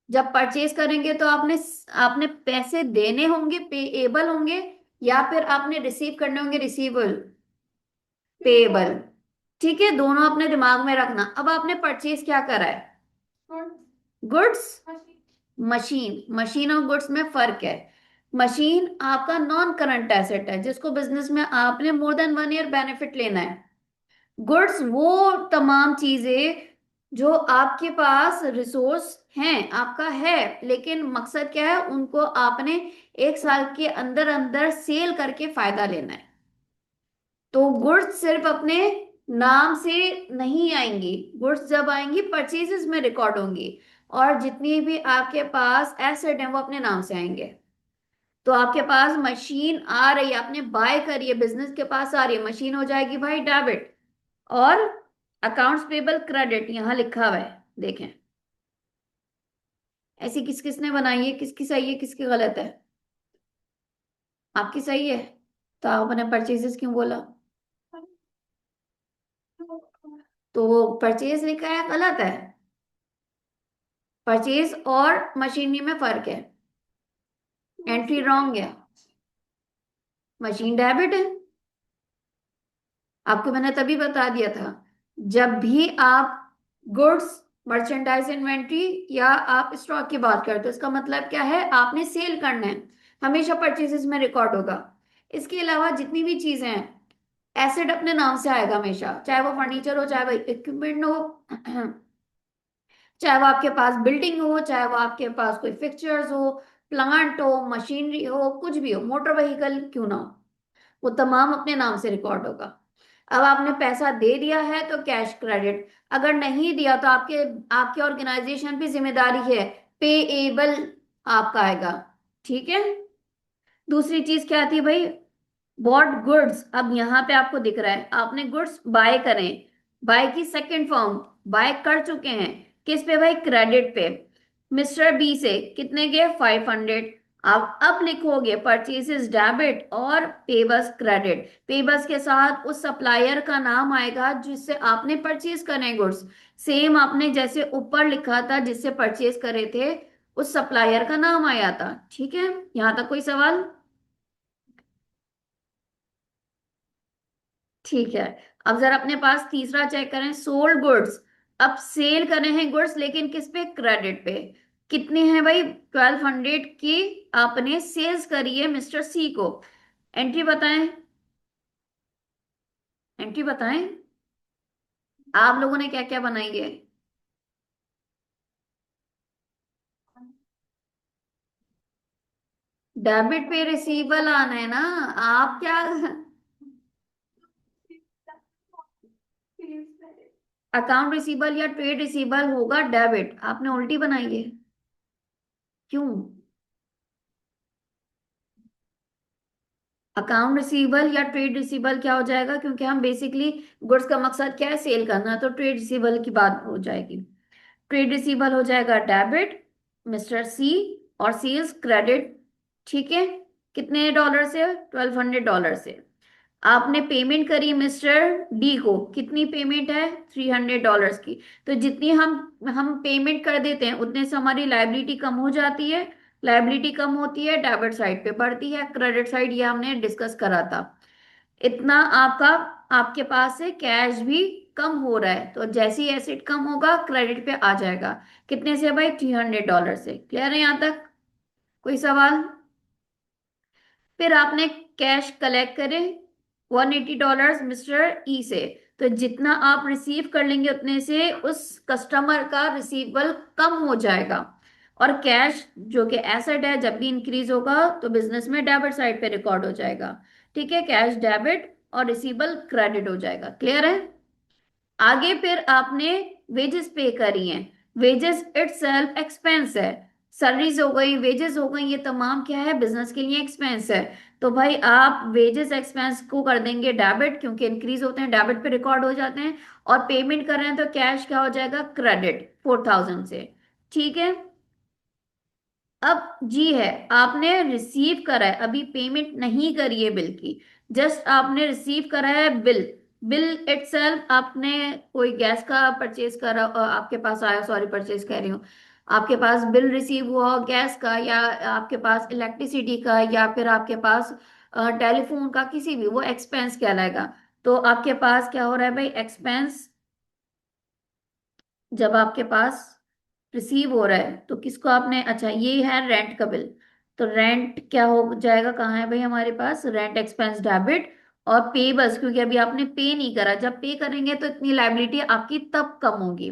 जब परचेज करेंगे तो आपने आपने पैसे देने होंगे, पेएबल होंगे, या फिर आपने रिसीव करने होंगे, रिसीवेबल, पेएबल। ठीक है, दोनों अपने दिमाग में रखना। अब आपने परचेज क्या करा है? गुड्स। मशीन। मशीन और गुड्स में फर्क है। मशीन आपका नॉन करंट एसेट है, जिसको बिजनेस में आपने मोर देन 1 ईयर बेनिफिट लेना है। गुड्स वो तमाम चीजें जो आपके पास रिसोर्स हैं, आपका है, लेकिन मकसद क्या है? उनको आपने 1 साल के अंदर अंदर सेल करके फायदा लेना है। तो गुड्स सिर्फ अपने नाम से नहीं आएंगी। गुड्स जब आएंगी परचेजेस में रिकॉर्ड होंगी। और जितनी भी आपके पास एसेट है वो अपने नाम से आएंगे। तो आपके पास मशीन आ रही है, आपने बाय करी है, बिजनेस के पास आ रही है, मशीन हो जाएगी भाई डेबिट। और अकाउंट्स पेबल क्रेडिट यहां लिखा हुआ है, देखें। ऐसी किस किसने बनाई है? किसकी सही है, किसकी गलत है? आपकी सही है। तो आपने परचेजेस क्यों बोला? तो परचेज लिखा है, गलत है। परचेज और मशीनरी में फर्क है। एंट्री रॉन्ग है। मशीन डेबिट है। आपको मैंने तभी बता दिया था। जब भी आप गुड्स, मर्चेंडाइज इन्वेंट्री या आप स्टॉक की बात करते हो, इसका मतलब क्या है? आपने सेल करना है। हमेशा परचेजेस में रिकॉर्ड होगा। इसके अलावा जितनी भी चीजें हैं, एसेट अपने नाम से आएगा हमेशा, चाहे वो फर्नीचर हो, चाहे वो इक्विपमेंट हो, चाहे वो आपके पास बिल्डिंग हो, चाहे वो आपके पास कोई फिक्चर्स हो, प्लांट हो, मशीनरी हो, कुछ भी हो, मोटर व्हीकल क्यों ना हो, वो तमाम अपने नाम से रिकॉर्ड होगा। अब आपने पैसा दे दिया है तो कैश क्रेडिट। अगर नहीं दिया तो आपके आपके ऑर्गेनाइजेशन पे जिम्मेदारी है, पेएबल आपका आएगा। ठीक है। दूसरी चीज क्या थी भाई? Bought goods. अब यहां पे आपको दिख रहा है आपने गुड्स बाय करें। बाय की सेकंड फॉर्म, बाय कर चुके हैं। किस पे भाई? क्रेडिट पे। मिस्टर बी से कितने के? 500। आप अब लिखोगे परचेसेस डेबिट और पेबस क्रेडिट। पेबस के साथ उस सप्लायर का नाम आएगा जिससे आपने परचेज करे गुड्स। सेम आपने जैसे ऊपर लिखा था जिससे परचेज करे थे, उस सप्लायर का नाम आया था। ठीक है, यहां तक कोई सवाल? ठीक है। अब जरा अपने पास तीसरा चेक करें, सोल्ड गुड्स। अब सेल कर रहे हैं गुड्स, लेकिन किस पे? क्रेडिट पे। कितने हैं भाई? 1200 की आपने सेल्स करी है मिस्टर सी को। एंट्री बताएं। एंट्री बताएं। आप लोगों ने क्या क्या बनाई है? डेबिट पे रिसीवेबल आना है ना। आप क्या, अकाउंट रिसीवेबल या ट्रेड रिसीवेबल होगा डेबिट, आपने उल्टी बनाई है। क्यों? अकाउंट रिसीवेबल या ट्रेड रिसीवेबल क्या हो जाएगा, क्योंकि हम बेसिकली गुड्स का मकसद क्या है, सेल करना, तो ट्रेड रिसीवेबल की बात हो जाएगी। ट्रेड रिसीवेबल हो जाएगा डेबिट, मिस्टर सी, और सेल्स क्रेडिट। ठीक है, कितने डॉलर से, $1200 से। आपने पेमेंट करी मिस्टर डी को, कितनी पेमेंट है, $300 की। तो जितनी हम पेमेंट कर देते हैं उतने से हमारी लाइबिलिटी कम हो जाती है। लाइबिलिटी कम होती है, डेबिट साइड पे बढ़ती है, क्रेडिट साइड ये हमने डिस्कस करा था। इतना आपका, आपके पास से कैश भी कम हो रहा है, तो जैसे ही एसेट कम होगा क्रेडिट पे आ जाएगा। कितने से भाई, $300 से। क्लियर है यहाँ तक? कोई सवाल? फिर आपने कैश कलेक्ट करे $180 मिस्टर ई से। तो जितना आप रिसीव कर लेंगे उतने से उस कस्टमर का रिसीवेबल कम हो जाएगा। और कैश जो कि एसेट है, जब भी इंक्रीज होगा तो बिजनेस में डेबिट साइड पे रिकॉर्ड हो जाएगा। ठीक है, कैश डेबिट और रिसीवेबल क्रेडिट हो जाएगा। क्लियर है? आगे फिर आपने वेजेस पे करी हैं। वेजेस इटसेल्फ एक्सपेंस है। सैलरीज हो गई, वेजेस हो गई, ये तमाम क्या है, बिजनेस के लिए एक्सपेंस है। तो भाई आप वेजेस एक्सपेंस को कर देंगे डेबिट, क्योंकि इंक्रीज होते हैं डेबिट पे रिकॉर्ड हो जाते हैं। और पेमेंट कर रहे हैं तो कैश क्या हो जाएगा, क्रेडिट 4000 से। ठीक है। अब जी है, आपने रिसीव करा है, अभी पेमेंट नहीं करी है बिल की, जस्ट आपने रिसीव करा है बिल। बिल इटसेल्फ, आपने कोई गैस का परचेज करा, आपके पास आया, सॉरी परचेज कह रही हूँ, आपके पास बिल रिसीव हुआ गैस का, या आपके पास इलेक्ट्रिसिटी का, या फिर आपके पास टेलीफोन का, किसी भी, वो एक्सपेंस कहलाएगा। तो आपके पास क्या हो रहा है भाई, एक्सपेंस। जब आपके पास रिसीव हो रहा है तो किसको आपने, अच्छा ये है रेंट का बिल, तो रेंट क्या हो जाएगा, कहाँ है भाई हमारे पास, रेंट एक्सपेंस डेबिट। और पे बस, क्योंकि अभी आपने पे नहीं करा, जब पे करेंगे तो इतनी लाइबिलिटी आपकी तब कम होगी।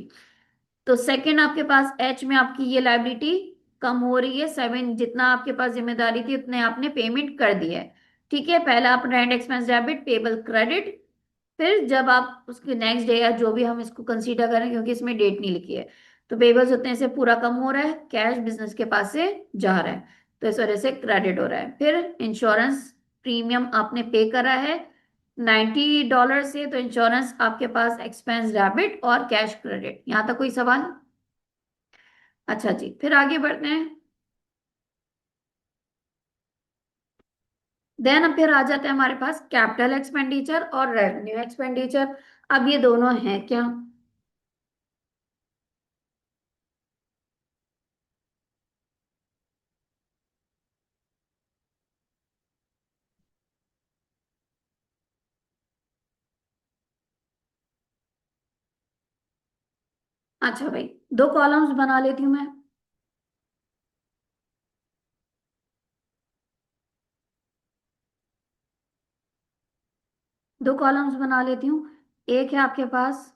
तो सेकंड आपके पास एच में आपकी ये लाइबिलिटी कम हो रही है, 7, जितना आपके पास जिम्मेदारी थी उतने आपने पेमेंट कर दी है। ठीक है, पहला आप rent expense debit, payable credit. फिर जब आप उसके नेक्स्ट डे, या जो भी हम इसको कंसीडर करें, क्योंकि इसमें डेट नहीं लिखी है, तो पेबल्स उतने से पूरा कम हो रहा है, कैश बिजनेस के पास से जा रहा है, तो इस वजह से क्रेडिट हो रहा है। फिर इंश्योरेंस प्रीमियम आपने पे करा है $90 से, तो इंश्योरेंस आपके पास एक्सपेंस डेबिट और कैश क्रेडिट। यहाँ तक कोई सवाल? अच्छा जी, फिर आगे बढ़ते हैं। देन अब फिर आ जाते हैं हमारे पास कैपिटल एक्सपेंडिचर और रेवेन्यू एक्सपेंडिचर। अब ये दोनों हैं क्या? अच्छा भाई, दो कॉलम्स बना लेती हूँ मैं। दो कॉलम्स बना लेती हूँ। एक है आपके पास,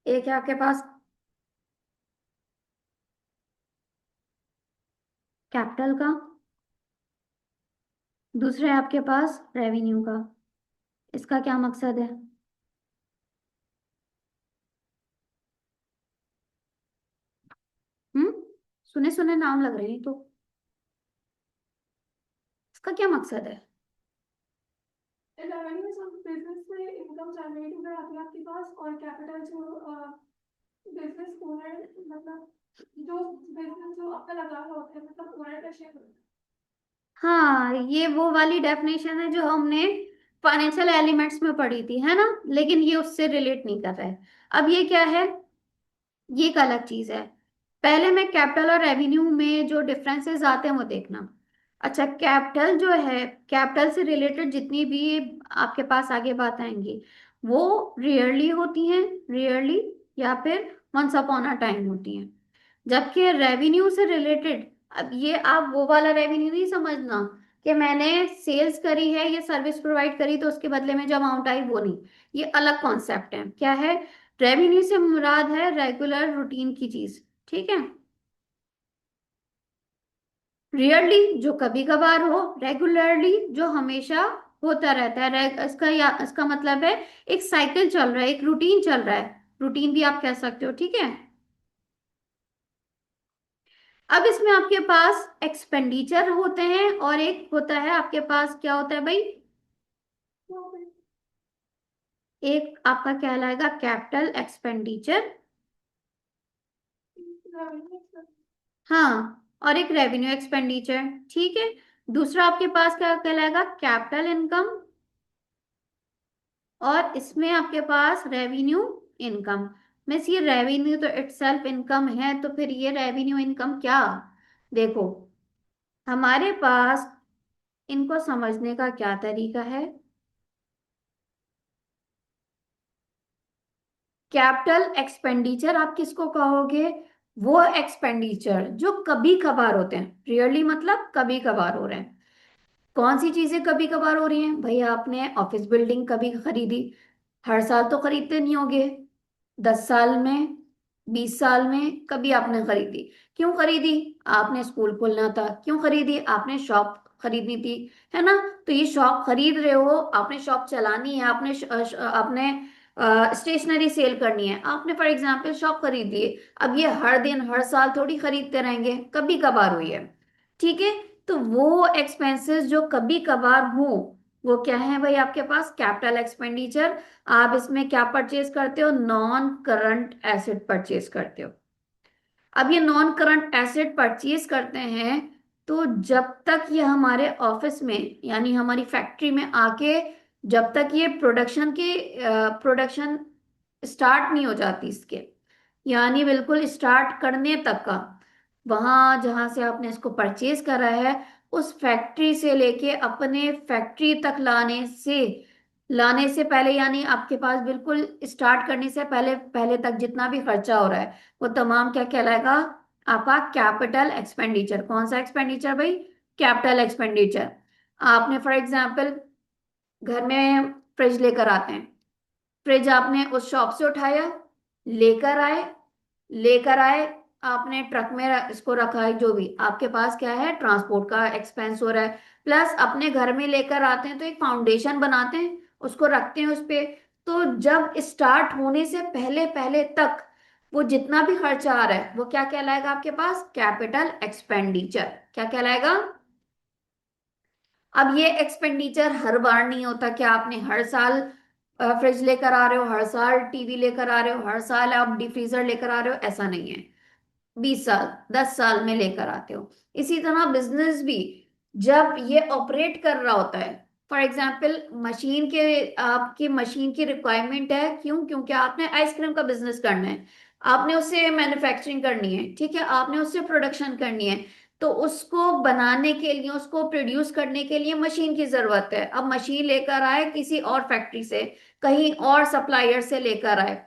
एक है आपके पास कैपिटल का, दूसरा है आपके पास रेवेन्यू का। इसका क्या मकसद है? हम्म, सुने सुने नाम लग रहे हैं तो, इसका क्या मकसद है? रेवेन्यू जो बिजनेस से इनकम जनरेट हो जाती है आपके पास, और कैपिटल जो बिजनेस ओनर, मतलब जो बिजनेस जो आपका लगा हुआ होता है, मतलब ओनर का शेयर होता हाँ, ये वो वाली डेफिनेशन है जो हमने फाइनेंशियल एलिमेंट्स में पढ़ी थी, है ना, लेकिन ये उससे रिलेट नहीं कर रहा है। अब ये क्या है, ये एक अलग चीज है। पहले मैं कैपिटल और रेवेन्यू में जो डिफरेंसेस आते हैं वो देखना। अच्छा, कैपिटल जो है, कैपिटल से रिलेटेड जितनी भी आपके पास आगे बात आएंगी, वो रेयरली होती हैं, रेयरली, या फिर वंस अपॉन अ टाइम होती हैं। जबकि रेवेन्यू से रिलेटेड, अब ये आप वो वाला रेवेन्यू नहीं समझना कि मैंने सेल्स करी है या सर्विस प्रोवाइड करी तो उसके बदले में जो अमाउंट आई वो नहीं। ये अलग कॉन्सेप्ट है। क्या है, रेवेन्यू से मुराद है रेगुलर रूटीन की चीज। ठीक है। रियरली जो कभी कभार हो, रेगुलरली जो हमेशा होता रहता है। इसका या इसका मतलब है एक साइकिल चल रहा है, एक रूटीन चल रहा है, रूटीन भी आप कह सकते हो, ठीक है। अब इसमें आपके पास एक्सपेंडिचर होते हैं और एक होता है आपके पास, क्या होता है भाई, एक आपका कहलाएगा कैपिटल एक्सपेंडिचर। हाँ, और एक रेवेन्यू एक्सपेंडिचर, ठीक है। दूसरा आपके पास क्या कहलाएगा, कैपिटल इनकम। और इसमें आपके पास रेवेन्यू इनकम। मीन्स ये रेवेन्यू तो इटसेल्फ इनकम है, तो फिर ये रेवेन्यू इनकम क्या। देखो, हमारे पास इनको समझने का क्या तरीका है। कैपिटल एक्सपेंडिचर आप किसको कहोगे, वो एक्सपेंडिचर जो कभी कभार होते हैं, रियरली मतलब कभी कभार हो रहे हैं। कौन सी चीजें कभी कभार हो रही हैं भाई, आपने ऑफिस बिल्डिंग कभी खरीदी, हर साल तो खरीदते नहीं होगे, 10 साल में, 20 साल में कभी आपने खरीदी। क्यों खरीदी, आपने स्कूल खोलना था, क्यों खरीदी, आपने शॉप खरीदनी थी, है ना। तो ये शॉप खरीद रहे हो, आपने शॉप चलानी है, आपने स्टेशनरी सेल करनी है, आपने फॉर एग्जाम्पल शॉप खरीद ली। अब ये हर दिन हर साल थोड़ी खरीदते रहेंगे, कभी कभार हुई है, ठीक है। तो वो एक्सपेंसेस जो कभी कभार हो, वो क्या है भाई, आपके पास कैपिटल एक्सपेंडिचर। आप इसमें क्या परचेज करते हो, नॉन करंट एसेट परचेज करते हो। अब ये नॉन करंट एसेट परचेज करते हैं, तो जब तक ये हमारे ऑफिस में यानी हमारी फैक्ट्री में आके, जब तक ये प्रोडक्शन स्टार्ट नहीं हो जाती इसके, यानी बिल्कुल स्टार्ट करने तक का, वहां जहां से आपने इसको परचेज करा है, उस फैक्ट्री से लेके अपने फैक्ट्री तक लाने से पहले, यानी आपके पास बिल्कुल स्टार्ट करने से पहले पहले तक जितना भी खर्चा हो रहा है, वो तमाम क्या कहलाएगा, आपका कैपिटल एक्सपेंडिचर। कौन सा एक्सपेंडिचर भाई, कैपिटल एक्सपेंडिचर। आपने फॉर एग्जांपल घर में फ्रिज लेकर आते हैं, फ्रिज आपने उस शॉप से उठाया, लेकर आए, लेकर आए, आपने ट्रक में इसको रखा है, जो भी आपके पास क्या है, ट्रांसपोर्ट का एक्सपेंस हो रहा है। प्लस अपने घर में लेकर आते हैं तो एक फाउंडेशन बनाते हैं, उसको रखते हैं उस पे। तो जब स्टार्ट होने से पहले पहले तक वो जितना भी खर्चा आ रहा है, वो क्या कहलाएगा आपके पास, कैपिटल एक्सपेंडिचर। क्या कहलाएगा। अब ये एक्सपेंडिचर हर बार नहीं होता कि आपने हर साल फ्रिज लेकर आ रहे हो, हर साल टीवी लेकर आ रहे हो, हर साल आप डीप फ्रीजर लेकर आ रहे हो, ऐसा नहीं है। 20 साल, 10 साल में लेकर आते हो। इसी तरह बिजनेस भी जब ये ऑपरेट कर रहा होता है, फॉर एग्जाम्पल मशीन के, आपकी मशीन की रिक्वायरमेंट है, क्यों, क्योंकि आपने आइसक्रीम का बिजनेस करना है, आपने उससे मैन्युफैक्चरिंग करनी है, ठीक है, आपने उससे प्रोडक्शन करनी है। तो उसको बनाने के लिए, उसको प्रोड्यूस करने के लिए मशीन की जरूरत है। अब मशीन लेकर आए किसी और फैक्ट्री से, कहीं और सप्लायर से लेकर आए,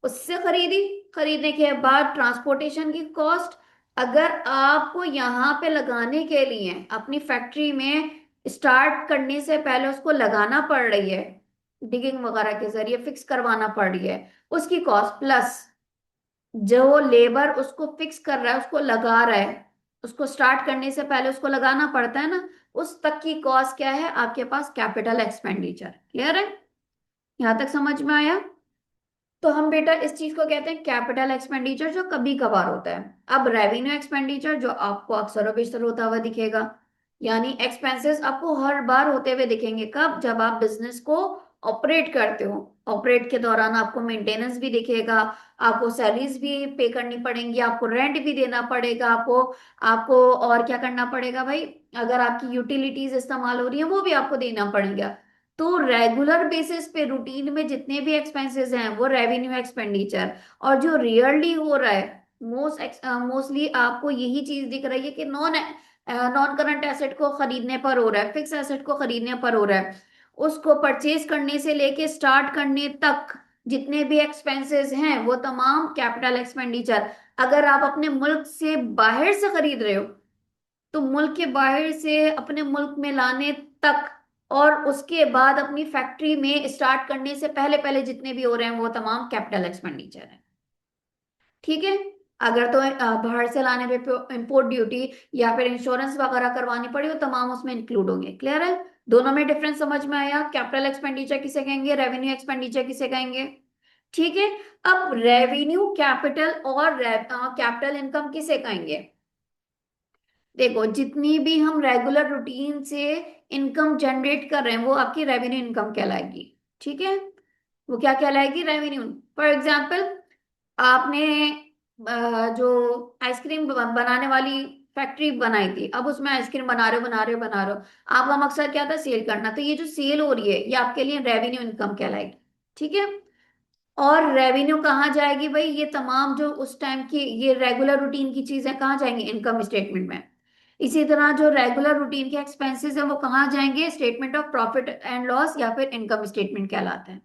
उससे खरीदी, खरीदने के बाद ट्रांसपोर्टेशन की कॉस्ट, अगर आपको यहाँ पे लगाने के लिए अपनी फैक्ट्री में स्टार्ट करने से पहले उसको लगाना पड़ रही है, डिगिंग वगैरह के जरिए फिक्स करवाना पड़ रही है, उसकी कॉस्ट, प्लस जो लेबर उसको फिक्स कर रहा है, उसको लगा रहा है, उसको स्टार्ट करने से पहले उसको लगाना पड़ता है ना, उस तक की कॉस्ट क्या है आपके पास, कैपिटल एक्सपेंडिचर। क्लियर है, यहां तक समझ में आया। तो हम बेटा इस चीज को कहते हैं कैपिटल एक्सपेंडिचर, जो कभी कभार होता है। अब रेवेन्यू एक्सपेंडिचर जो आपको अक्सर और बेशतर होता हुआ दिखेगा, यानी एक्सपेंसेस आपको हर बार होते हुए दिखेंगे, कब, जब आप बिजनेस को ऑपरेट करते हो। ऑपरेट के दौरान आपको मेंटेनेंस भी दिखेगा, आपको सैलरीज भी पे करनी पड़ेंगी, आपको रेंट भी देना पड़ेगा, आपको आपको और क्या करना पड़ेगा भाई, अगर आपकी यूटिलिटीज इस्तेमाल हो रही है वो भी आपको देना पड़ेगा। तो रेगुलर बेसिस पे रूटीन में जितने भी एक्सपेंसेस हैं वो रेवेन्यू एक्सपेंडिचर। और जो रियरली हो रहा है, मोस्टली आपको यही चीज दिख रही है कि नॉन करंट एसेट को खरीदने पर हो रहा है, फिक्स एसेट को खरीदने पर हो रहा है, उसको परचेज करने से लेके स्टार्ट करने तक जितने भी एक्सपेंसेस हैं वो तमाम कैपिटल एक्सपेंडिचर। अगर आप अपने मुल्क से बाहर से खरीद रहे हो, तो मुल्क के बाहर से अपने मुल्क में लाने तक, और उसके बाद अपनी फैक्ट्री में स्टार्ट करने से पहले पहले जितने भी हो रहे हैं वो तमाम कैपिटल एक्सपेंडिचर है, ठीक है। अगर तो बाहर से लाने पे इंपोर्ट ड्यूटी या फिर इंश्योरेंस वगैरह करवानी पड़ी, वो तमाम उसमें इंक्लूड होंगे। क्लियर है? दोनों में डिफरेंस समझ में आया? कैपिटल एक्सपेंडिचर किसे कहेंगे, रेवेन्यू एक्सपेंडिचर किसे कहेंगे? ठीक है। अब रेवेन्यू कैपिटल और कैपिटल इनकम किसे कहेंगे? देखो, जितनी भी हम रेगुलर रूटीन से इनकम जनरेट कर रहे हैं वो आपकी रेवेन्यू इनकम कहलाएगी। ठीक है? वो क्या कहलाएगी? रेवेन्यू। फॉर एग्जाम्पल, आपने जो आइसक्रीम बनाने वाली फैक्ट्री बनाई थी, अब उसमें आइसक्रीम बना रहे हो बना रहे हो बना रहे हो, आपका मकसद क्या था? सेल करना। तो ये जो सेल हो रही है ये आपके लिए रेवेन्यू इनकम कहलाएगी। ठीक है? और रेवेन्यू कहाँ जाएगी भाई? ये तमाम जो उस टाइम की ये रेगुलर रूटीन की चीजें कहाँ जाएंगी? इनकम स्टेटमेंट में। इसी तरह जो रेगुलर रूटीन के एक्सपेंसेस है वो कहाँ जाएंगे? Statement of profit and loss या फिर इनकम स्टेटमेंट कहलाते हैं।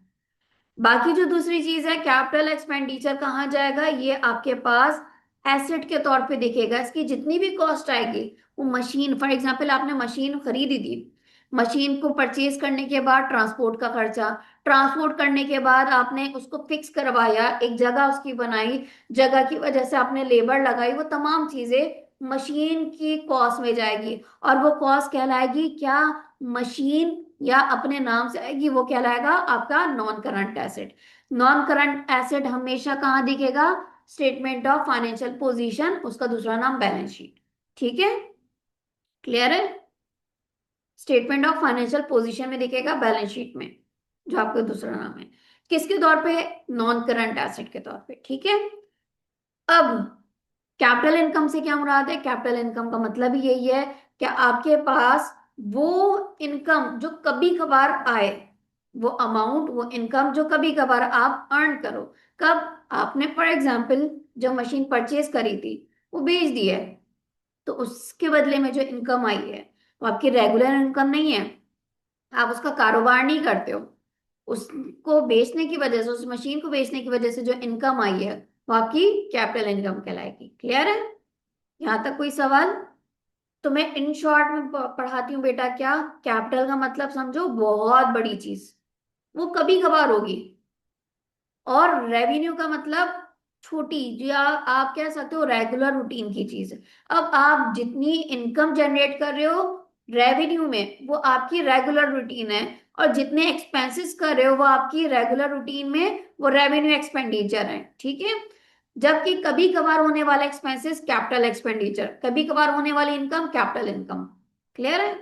बाकी जो दूसरी चीज है कैपिटल एक्सपेंडिचर, कहाँ जाएगा? ये आपके पास एसेट के तौर पे दिखेगा। इसकी जितनी भी कॉस्ट आएगी, वो मशीन, फॉर एग्जांपल आपने मशीन खरीदी थी, मशीन को परचेज करने के बाद ट्रांसपोर्ट का खर्चा, ट्रांसपोर्ट करने के बाद आपने उसको फिक्स करवाया, एक जगह उसकी बनाई, जगह की वजह से आपने लेबर लगाई, वो तमाम चीजें मशीन की कॉस्ट में जाएगी। और वो कॉस्ट कहलाएगी क्या? मशीन, या अपने नाम से आएगी, वो कहलाएगा आपका non current asset. Non current asset हमेशा कहाँ दिखेगा? स्टेटमेंट ऑफ फाइनेंशियल पोजीशन, उसका दूसरा नाम बैलेंस शीट। ठीक है? क्लियर है? स्टेटमेंट ऑफ फाइनेंशियल पोजीशन में दिखेगा, बैलेंस शीट में, जो आपका दूसरा नाम है। किसके तौर पे? नॉन करंट एसेट के तौर पे। ठीक है? अब कैपिटल इनकम से क्या मुराद है? कैपिटल इनकम का मतलब ही यही है कि आपके पास वो इनकम जो कभी कभार आए, वो अमाउंट, वो इनकम जो कभी कभार आप अर्न करो। कब? आपने फॉर एग्जांपल जो मशीन परचेज करी थी, वो बेच दी है, तो उसके बदले में जो इनकम आई है वो आपकी रेगुलर इनकम नहीं है। आप उसका कारोबार नहीं करते हो। उसको बेचने की वजह से, उस मशीन को बेचने की वजह से जो इनकम आई है वो आपकी कैपिटल इनकम कहलाएगी। क्लियर है? यहां तक कोई सवाल? तो मैं इन शॉर्ट में पढ़ाती हूँ बेटा क्या। कैपिटल का मतलब समझो बहुत बड़ी चीज, वो कभी कभार होगी। और रेवेन्यू का मतलब छोटी, जो आप कह सकते हो रेगुलर रूटीन की चीज। अब आप जितनी इनकम जनरेट कर रहे हो रेवेन्यू में, वो आपकी रेगुलर रूटीन है। और जितने एक्सपेंसेस कर रहे हो वो आपकी रेगुलर रूटीन में, वो रेवेन्यू एक्सपेंडिचर है। ठीक है? जबकि कभी कभार होने वाला एक्सपेंसेस कैपिटल एक्सपेंडिचर, कभी कभार होने वाली इनकम कैपिटल इनकम। क्लियर है?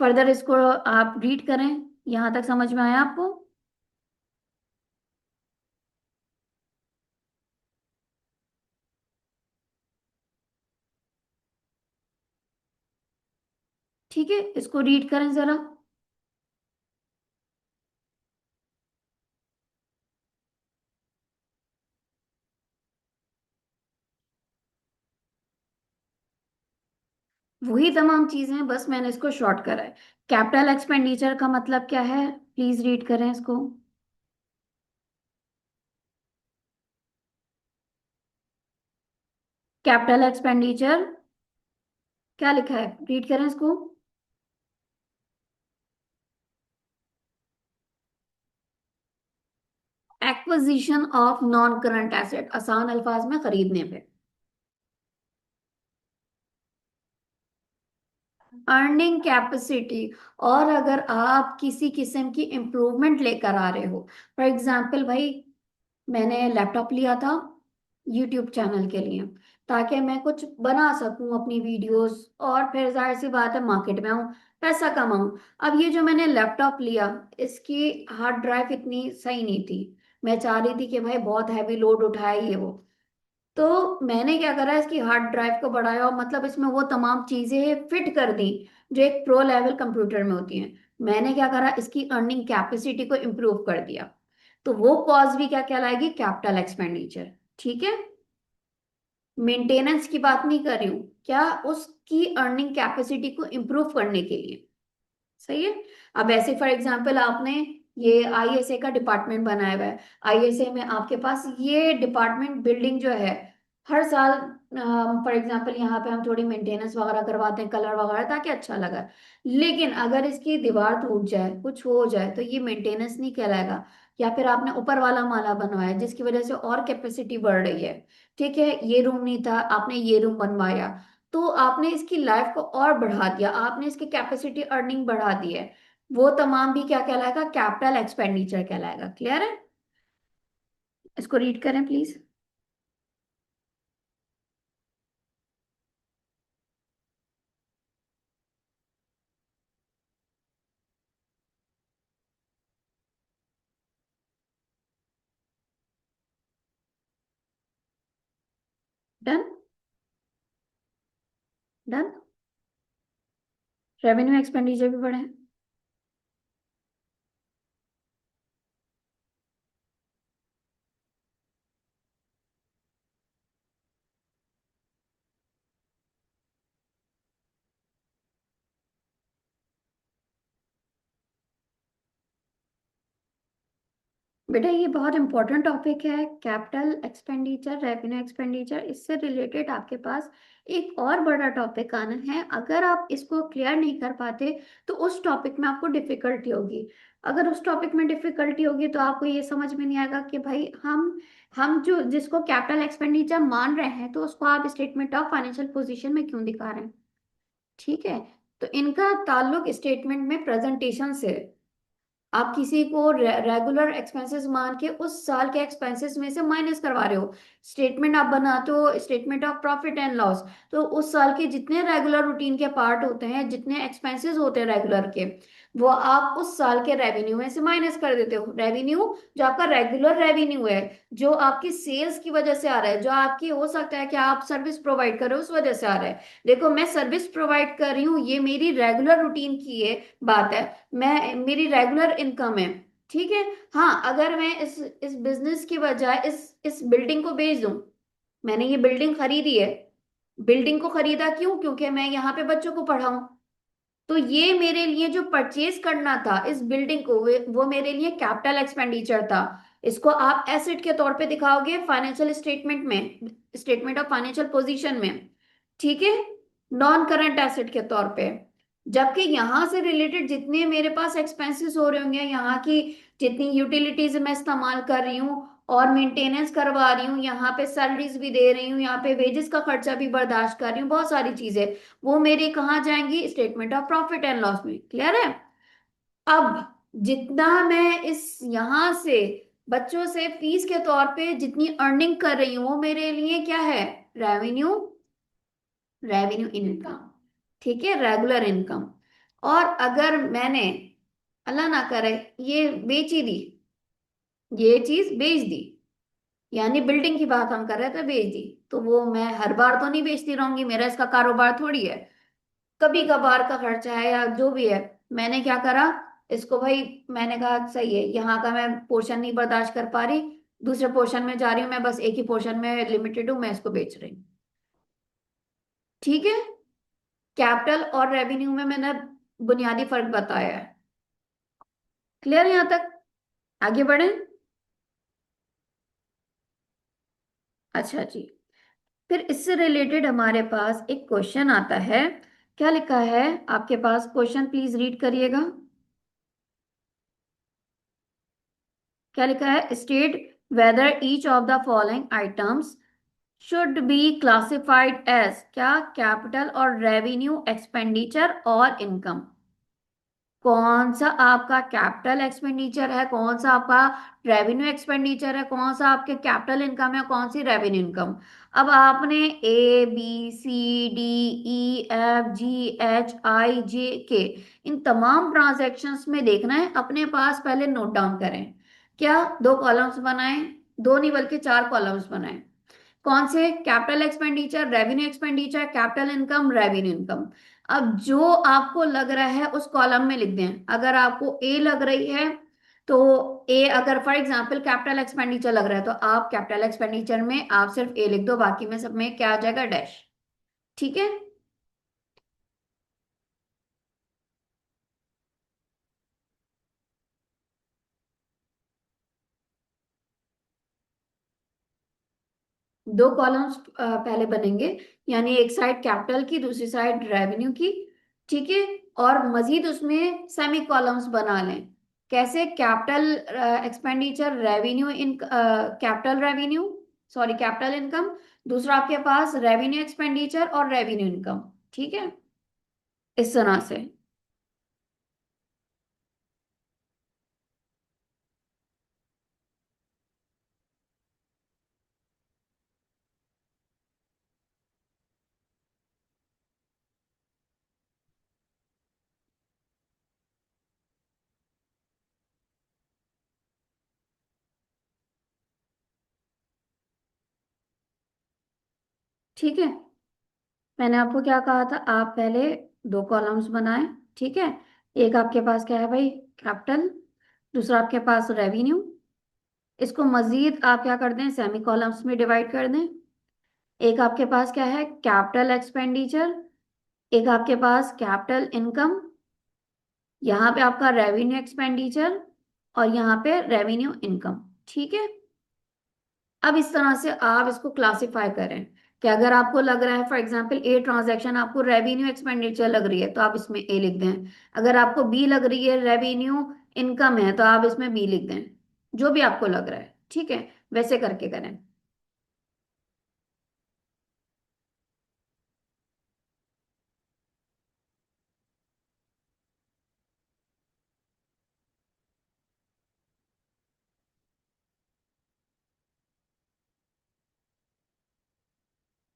फर्दर इसको आप रीड करें। यहां तक समझ में आया आपको? ठीक है, इसको रीड करें जरा। वही तमाम चीजें हैं, बस मैंने इसको शॉर्ट करा है। कैपिटल एक्सपेंडिचर का मतलब क्या है? प्लीज रीड करें इसको। कैपिटल एक्सपेंडिचर क्या लिखा है? रीड करें इसको। Acquisition of non current asset, आसान अल्फाज में खरीदने पे। अर्निंग कैपेसिटी, और अगर आप किसी किस्म की इम्प्रूवमेंट लेकर आ रहे हो, फॉर एग्जाम्पल भाई, मैंने लैपटॉप लिया था यूट्यूब चैनल के लिए, ताकि मैं कुछ बना सकूं अपनी वीडियोस, और फिर जाहिर सी बात है मार्केट में आऊं, पैसा कमाऊं। अब ये जो मैंने लैपटॉप लिया, इसकी हार्ड ड्राइव इतनी सही नहीं थी। मैं चाह रही थी कि भाई बहुत हैवी लोड उठाए ये वो। तो मैंने क्या करा, इसकी हार्ड ड्राइव को बढ़ाया और मतलब इसमें वो तमाम चीजें फिट कर दी जो एक प्रो लेवल कंप्यूटर में होती हैं। मैंने क्या करा, इसकी अर्निंग कैपेसिटी को इम्प्रूव कर दिया। तो वो कॉस्ट भी क्या कहलाएगी? Capital expenditure. ठीक है? मेंटेनेंस की बात नहीं कर रही हूँ, क्या उसकी अर्निंग कैपेसिटी को इम्प्रूव करने के लिए। सही है? अब ऐसे फॉर एग्जांपल आपने ये आईएसए का डिपार्टमेंट बनाया हुआ है, आईएसए में आपके पास ये डिपार्टमेंट बिल्डिंग जो है, हर साल फॉर एग्जांपल यहाँ पे हम थोड़ी मेंटेनेंस वगैरह करवाते हैं, कलर वगैरह, ताकि अच्छा लगा। लेकिन अगर इसकी दीवार टूट जाए, कुछ हो जाए, तो ये मेंटेनेंस नहीं कहलाएगा। या फिर आपने ऊपर वाला माला बनवाया जिसकी वजह से और कैपेसिटी बढ़ रही है, ठीक है, ये रूम नहीं था, आपने ये रूम बनवाया, तो आपने इसकी लाइफ को और बढ़ा दिया, आपने इसकी कैपेसिटी अर्निंग बढ़ा दी है। वो तमाम भी क्या कहलाएगा? कैपिटल एक्सपेंडिचर कहलाएगा। क्लियर है? इसको रीड करें please. Done. Done. Revenue expenditure भी बढ़े। बेटा ये बहुत इंपॉर्टेंट टॉपिक है, कैपिटल एक्सपेंडिचर, रेवेन्यू एक्सपेंडिचर। इससे रिलेटेड आपके पास एक और बड़ा टॉपिक आना है। अगर आप इसको क्लियर नहीं कर पाते तो उस टॉपिक में आपको डिफिकल्टी होगी। अगर उस टॉपिक में डिफिकल्टी होगी तो आपको ये समझ में नहीं आएगा कि भाई हम जो जिसको कैपिटल एक्सपेंडिचर मान रहे हैं तो उसको आप स्टेटमेंट ऑफ फाइनेंशियल पोजीशन में क्यों दिखा रहे हैं। ठीक है, तो इनका ताल्लुक स्टेटमेंट में प्रेजेंटेशन से। आप किसी को रेगुलर एक्सपेंसेस मान के उस साल के एक्सपेंसेस में से माइनस करवा रहे हो। स्टेटमेंट आप बनाते हो statement of profit and loss, तो उस साल के जितने रेगुलर रूटीन के पार्ट होते हैं, जितने एक्सपेंसेस होते हैं रेगुलर के, वो आप उस साल के रेवेन्यू में से माइनस कर देते हो। रेवेन्यू जो आपका रेगुलर रेवेन्यू है, जो आपकी सेल्स की वजह से आ रहा है, जो आपकी हो सकता है कि आप सर्विस प्रोवाइड करो उस वजह से आ रहा है। देखो, मैं सर्विस प्रोवाइड कर रही हूँ, ये मेरी रेगुलर रूटीन की है बात है, मैं मेरी रेगुलर इनकम है। ठीक है। हाँ, अगर मैं इस बिजनेस की बजाय इस बिल्डिंग को बेच दूं, मैंने ये बिल्डिंग खरीदी है, बिल्डिंग को खरीदा क्यों? क्योंकि मैं यहाँ पे बच्चों को पढ़ाऊं। तो ये मेरे लिए जो परचेज करना था इस बिल्डिंग को, वो मेरे लिए कैपिटल एक्सपेंडिचर था। इसको आप एसेट के तौर पे दिखाओगे फाइनेंशियल स्टेटमेंट में, स्टेटमेंट ऑफ फाइनेंशियल पोजीशन में। ठीक है, नॉन करंट एसेट के तौर पे। जबकि यहाँ से रिलेटेड जितने मेरे पास एक्सपेंसेस हो रहे होंगे, यहाँ की जितनी यूटिलिटीज मैं इस्तेमाल कर रही हूँ और मेंटेनेंस करवा रही हूँ, यहाँ पे सैलरीज भी दे रही हूँ, यहाँ पे वेजेस का खर्चा भी बर्दाश्त कर रही हूँ, बहुत सारी चीजें, वो मेरी कहाँ जाएंगी? Statement of profit and loss में। क्लियर है? अब जितना मैं इस यहाँ से बच्चों से फीस के तौर पे जितनी अर्निंग कर रही हूँ, वो मेरे लिए क्या है? Revenue, revenue income. ठीक है, रेगुलर इनकम। और अगर मैंने, अल्लाह ना करे, ये बेची दी, ये चीज बेच दी, यानी बिल्डिंग की बात हम कर रहे थे, बेच दी, तो वो मैं हर बार तो नहीं बेचती रहूंगी, मेरा इसका कारोबार थोड़ी है। कभी कभार का खर्चा है या जो भी है, मैंने क्या करा, इसको भाई, मैंने कहा सही है, यहाँ का मैं पोर्शन नहीं बर्दाश्त कर पा रही, दूसरे पोर्शन में जा रही हूँ, मैं बस एक ही पोर्शन में लिमिटेड हूँ, मैं इसको बेच रही हूँ। ठीक है, कैपिटल और रेवेन्यू में मैंने बुनियादी फर्क बताया है। क्लियर यहाँ तक? आगे बढ़े। अच्छा जी, फिर इससे रिलेटेड हमारे पास एक क्वेश्चन आता है। क्या लिखा है आपके पास? क्वेश्चन प्लीज रीड करिएगा। क्या लिखा है? State whether each of the following items should be classified as, क्या, कैपिटल और रेवेन्यू एक्सपेंडिचर और इनकम। कौन सा आपका कैपिटल एक्सपेंडिचर है, कौन सा आपका रेवेन्यू एक्सपेंडिचर है, कौन सा आपके कैपिटल इनकम है, कौन सी रेवेन्यू इनकम। अब आपने A B C D E F G H I J K, इन तमाम ट्रांजैक्शंस में देखना है, अपने पास पहले नोट डाउन करें। क्या दो कॉलम्स बनाएं? दो नहीं बल्कि चार कॉलम्स बनाएं। कौन से? Capital expenditure, revenue expenditure, capital income, revenue income. अब जो आपको लग रहा है उस कॉलम में लिख दें। अगर आपको ए लग रही है तो ए, अगर फॉर एग्जांपल कैपिटल एक्सपेंडिचर लग रहा है तो आप कैपिटल एक्सपेंडिचर में आप सिर्फ ए लिख दो, बाकी में सब में क्या आ जाएगा? डैश। ठीक है, दो कॉलम्स पहले बनेंगे, यानी एक साइड कैपिटल की, दूसरी साइड रेवेन्यू की। ठीक है, और मजीद उसमें सेमी कॉलम्स बना लें। कैसे? Capital expenditure, revenue in capital revenue, sorry capital income, दूसरा आपके पास रेवेन्यू एक्सपेंडिचर और रेवेन्यू इनकम। ठीक है, इस तरह से। ठीक है, मैंने आपको क्या कहा था, आप पहले दो कॉलम्स बनाएं। ठीक है, एक आपके पास क्या है भाई, कैपिटल, दूसरा आपके पास रेवेन्यू। इसको मजीद आप क्या कर दें, सेमी कॉलम्स में डिवाइड कर दें। एक आपके पास क्या है, कैपिटल एक्सपेंडिचर, एक आपके पास कैपिटल इनकम, यहाँ पे आपका रेवेन्यू एक्सपेंडिचर, और यहाँ पे रेवेन्यू इनकम। ठीक है, अब इस तरह से आप इसको क्लासिफाई करें कि अगर आपको लग रहा है फॉर एग्जांपल ए ट्रांजैक्शन आपको रेवेन्यू एक्सपेंडिचर लग रही है तो आप इसमें ए लिख दें। अगर आपको बी लग रही है रेवेन्यू इनकम है तो आप इसमें बी लिख दें। जो भी आपको लग रहा है, ठीक है, वैसे करके करें।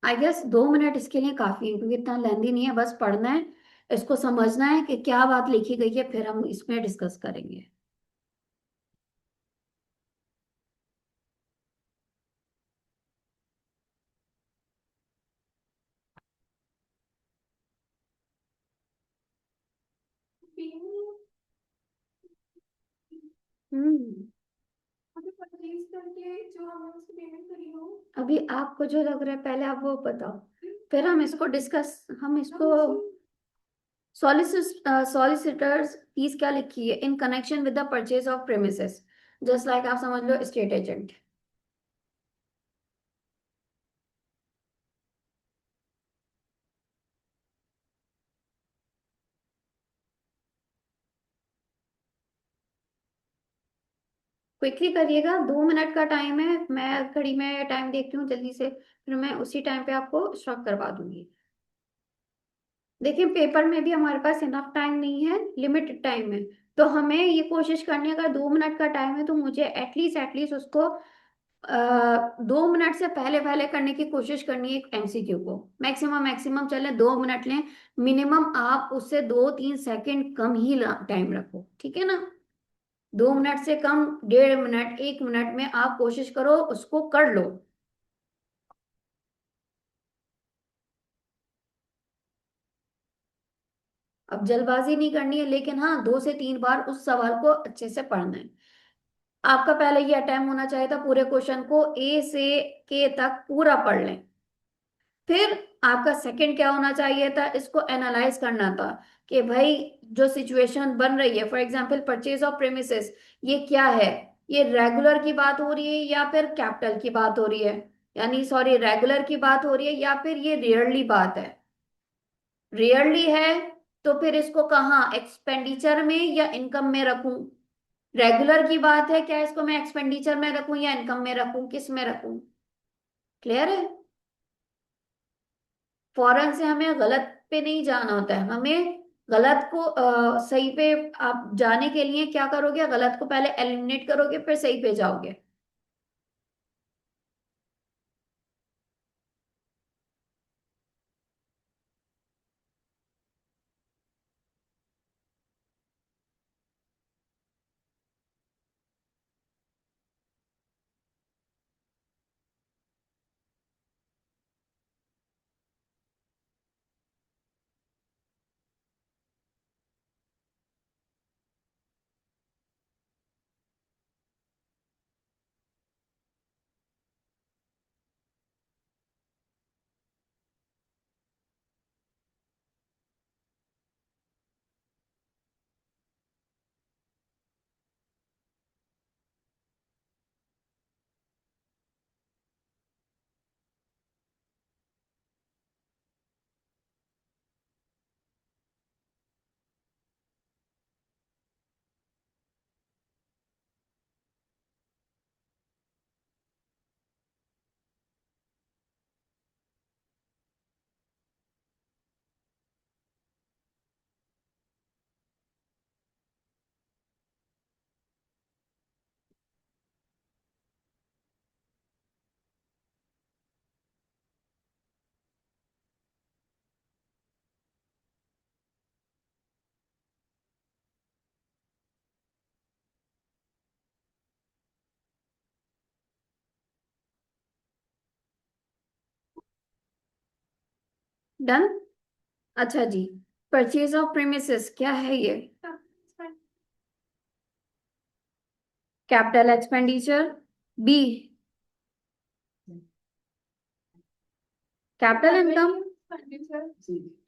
आई गेस 2 मिनट इसके लिए काफी है, क्योंकि इतना लेंदी नहीं है, बस पढ़ना है, इसको समझना है कि क्या बात लिखी गई है, फिर हम इसमें डिस्कस करेंगे। हम्म। अभी परचेज करके जो हमने उसकी पेमेंट करी हो, अभी आपको जो लग रहा है पहले आप वो बताओ, फिर हम इसको डिस्कस, हम इसको सॉलिसिटर्स फीस क्या लिखी है, in connection with the purchase of premises, just like आप समझ लो स्टेट एजेंट। क्विकली करिएगा, 2 मिनट का टाइम है, मैं घड़ी में टाइम देखती हूँ जल्दी से, फिर मैं उसी टाइम पे आपको स्टॉप करवा दूंगी। देखिए पेपर में भी हमारे पास इनफ टाइम नहीं है, लिमिटेड टाइम है, तो हमें ये कोशिश करनी है, अगर 2 मिनट का टाइम है तो मुझे एटलीस्ट एटलीस्ट उसको 2 मिनट से पहले पहले करने की कोशिश करनी है एमसीक्यू को। मैक्सिमम मैक्सिमम चले 2 मिनट लें, मिनिमम आप उससे 2-3 सेकंड कम ही टाइम रखो, ठीक है ना। 2 मिनट से कम, 1.5 मिनट, 1 मिनट में आप कोशिश करो उसको कर लो। अब जल्दबाजी नहीं करनी है, लेकिन हाँ 2 से 3 बार उस सवाल को अच्छे से पढ़ना है। आपका पहले ये अटेम्प्ट होना चाहिए था पूरे क्वेश्चन को ए से के तक पूरा पढ़ लें। फिर आपका सेकंड क्या होना चाहिए था, इसको एनालाइज करना था कि भाई जो सिचुएशन बन रही है, for example purchase of premises, ये क्या है, ये रेगुलर की बात हो रही है या फिर कैपिटल की बात हो रही है, यानी सॉरी रेगुलर की बात हो रही है या फिर ये रेयरली बात है। रेयरली है तो फिर इसको कहाँ, एक्सपेंडिचर में या इनकम में रखूं। रेगुलर की बात है, क्या इसको मैं एक्सपेंडिचर में रखूं या इनकम में रखूं, किस में रखूं। क्लियर है। फौरन से हमें गलत पे नहीं जाना होता है, हमें गलत को सही पे आप जाने के लिए क्या करोगे, गलत को पहले एलिमिनेट करोगे फिर सही पे जाओगे। डन। अच्छा जी, परचेज ऑफ प्रीमिसेस क्या है ये? Capital expenditure. B, capital income.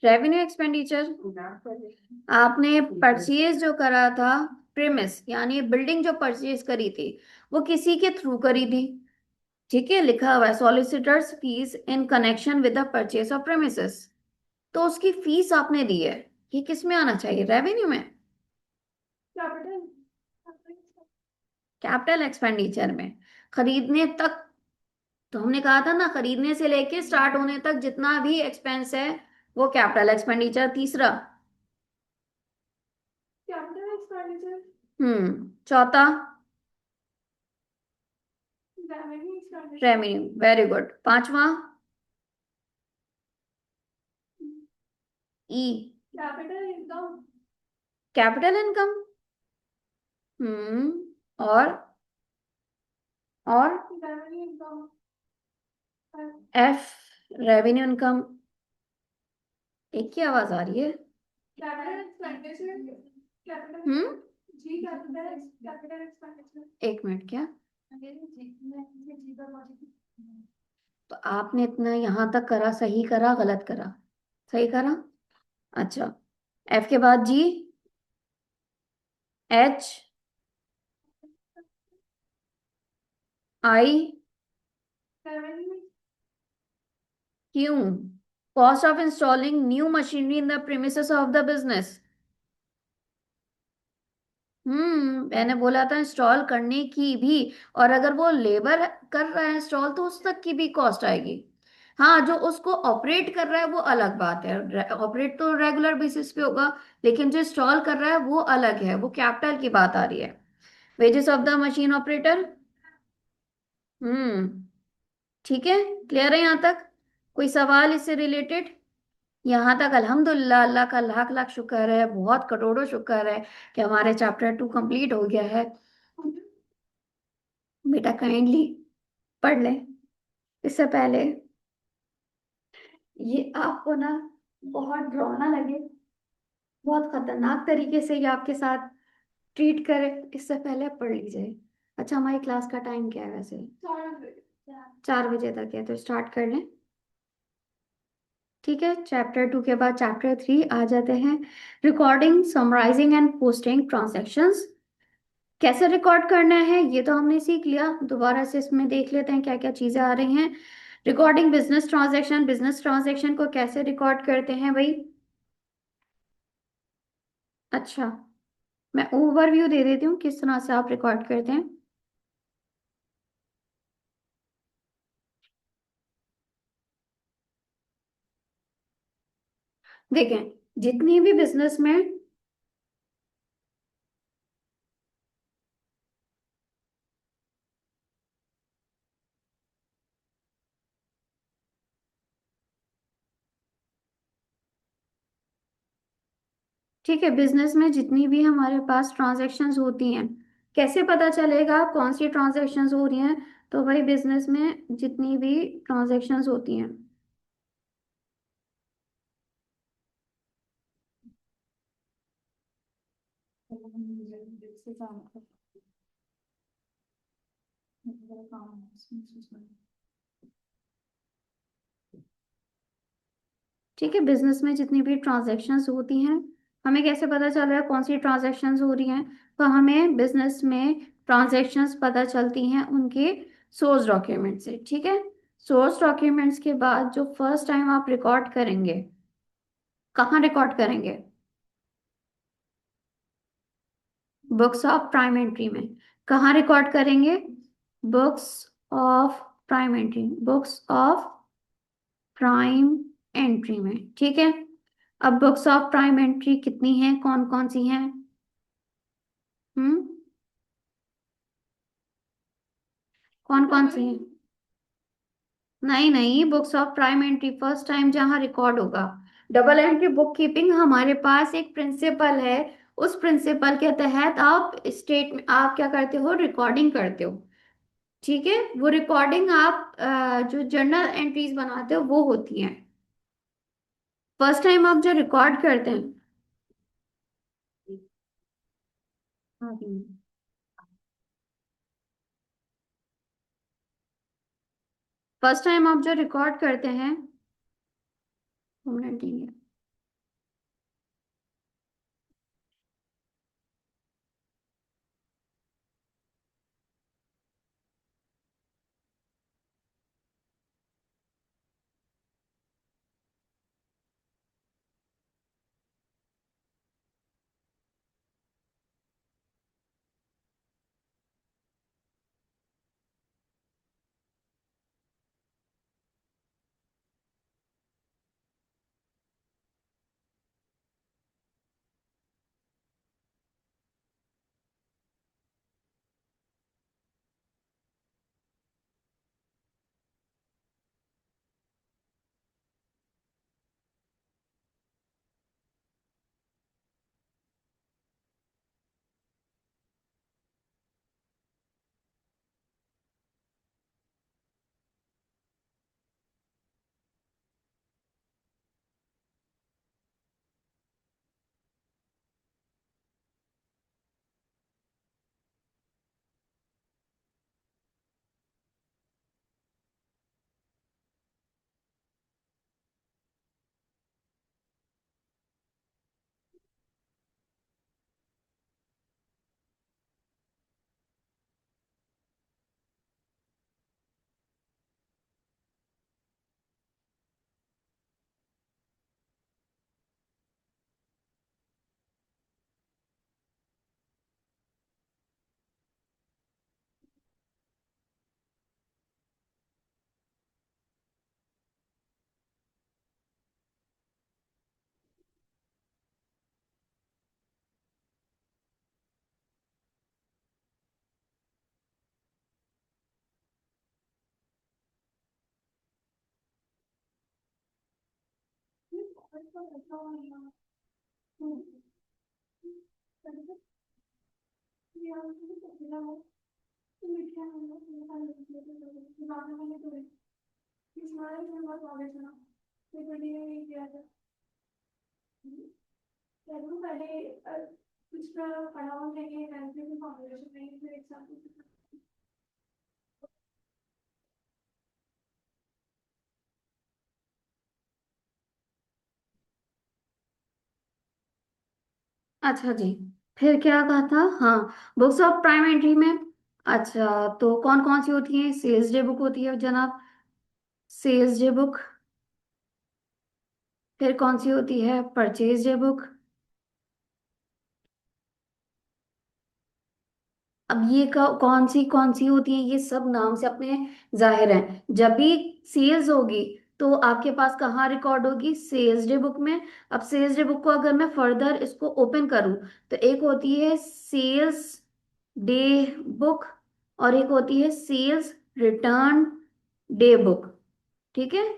Revenue expenditure. आपने परचेज जो करा था, प्रीमिस यानी बिल्डिंग जो परचेज करी थी, वो किसी के थ्रू करी थी। ठीक है, लिखा हुआ है solicitors fees in connection with the purchase of premises. तो उसकी फीस आपने दी है, ये किस में आना चाहिए? रेवेन्यू में, कैपिटल एक्सपेंडिचर में। खरीदने तक, तो हमने कहा था ना, खरीदने से लेके स्टार्ट होने तक जितना भी एक्सपेंस है वो कैपिटल एक्सपेंडिचर। तीसरा, कैपिटल एक्सपेंडिचर। चौथा, revenue expenditure. Revenue. Very good. पांचवा, E, capital income. Capital income. Hmm और और revenue income. F, revenue income. एक की आवाज आ रही है। Capital expenditure. कैपिटल। हम्म जी कैपिटल। Capital expenditure. एक मिनट, क्या? तो आपने इतना यहां तक करा, सही करा गलत करा? सही करा। अच्छा, एफ के बाद G, H, I, revenue. Q, cost of installing new machinery in the premises of the business. मैंने बोला था इंस्टॉल करने की भी, और अगर वो लेबर कर रहा है इंस्टॉल तो उस तक की भी कॉस्ट आएगी। हाँ, जो उसको ऑपरेट कर रहा है वो अलग बात है, ऑपरेट तो रेगुलर बेसिस पे होगा, लेकिन जो इंस्टॉल कर रहा है वो अलग है, वो कैपिटल की बात आ रही है। Wages of the machine operator. Hmm ठीक है, क्लियर है यहाँ तक? कोई सवाल इससे रिलेटेड? यहाँ तक अल्हम्दुलिल्लाह, अल्लाह का लाख लाख शुक्र है, बहुत करोड़ों शुक्र है कि हमारे चैप्टर 2 कंप्लीट हो गया है। बेटा काइंडली पढ़ लें इससे पहले ये आपको ना बहुत डरावना लगे, बहुत खतरनाक तरीके से ये आपके साथ ट्रीट करे, इससे पहले पढ़ लीजिए। अच्छा, हमारी क्लास का टाइम क्या है वैसे? 4 बजे तक है, तो स्टार्ट कर लें। ठीक है, चैप्टर 2 के बाद चैप्टर 3 आ जाते हैं। Recording, summarising and posting transactions. कैसे रिकॉर्ड करना है ये तो हमने सीख लिया, दोबारा से इसमें देख लेते हैं क्या क्या चीजें आ रही हैं। Recording business transaction, business transaction को कैसे रिकॉर्ड करते हैं भाई? अच्छा, मैं ओवरव्यू दे देती हूँ किस तरह से आप रिकॉर्ड करते हैं। देखें, जितनी भी बिजनेस में, ठीक है, बिजनेस में जितनी भी हमारे पास ट्रांजैक्शंस होती हैं, कैसे पता चलेगा कौन सी ट्रांजैक्शंस हो रही हैं? तो भाई बिजनेस में जितनी भी ट्रांजैक्शंस होती हैं, ठीक है, बिजनेस में जितनी भी ट्रांजैक्शंस होती हैं, हमें कैसे पता चल रहा है कौन सी ट्रांजैक्शंस हो रही हैं? तो हमें बिजनेस में ट्रांजैक्शंस पता चलती हैं उनके सोर्स डॉक्यूमेंट से। ठीक है, सोर्स डॉक्यूमेंट्स के बाद जो फर्स्ट टाइम आप रिकॉर्ड करेंगे, कहाँ रिकॉर्ड करेंगे? बुक्स ऑफ प्राइम एंट्री में। कहाँ रिकॉर्ड करेंगे? Books of prime entry, books of prime entry में। ठीक है, अब बुक्स ऑफ प्राइम एंट्री कितनी हैं, कौन कौन सी हैं? हम्म कौन कौन सी हैं? नहीं नहीं, books of prime entry first time जहां रिकॉर्ड होगा। डबल एंट्री बुक कीपिंग, हमारे पास एक प्रिंसिपल है, उस प्रिंसिपल के तहत आप स्टेट में आप क्या करते हो, रिकॉर्डिंग करते हो। ठीक है, वो रिकॉर्डिंग आप जो जर्नल एंट्रीज बनाते हो वो होती हैं। फर्स्ट टाइम आप जो रिकॉर्ड करते हैं। फर्स्ट टाइम आप जो रिकॉर्ड करते हैं, 2 मिनट देंगे। पहले कुछ पढ़ा नहीं है, फॉर्मुलेशन नहीं, फिर एग्जाम्पल। अच्छा जी, फिर क्या कहा था? हाँ, बुक्स ऑफ प्राइम एंट्री में। अच्छा, तो कौन कौन सी होती है? सेल्स डे बुक होती है जनाब, सेल्स डे बुक। फिर कौन सी होती है? Purchase day book. अब ये कौन सी होती है, ये सब नाम से अपने जाहिर हैं। जब भी सेल्स होगी तो आपके पास कहाँ रिकॉर्ड होगी? सेल्स डे बुक में। अब सेल्स डे बुक को अगर मैं फर्दर इसको ओपन करूं तो एक होती है सेल्स डे बुक और एक होती है सेल्स रिटर्न डे बुक। ठीक है,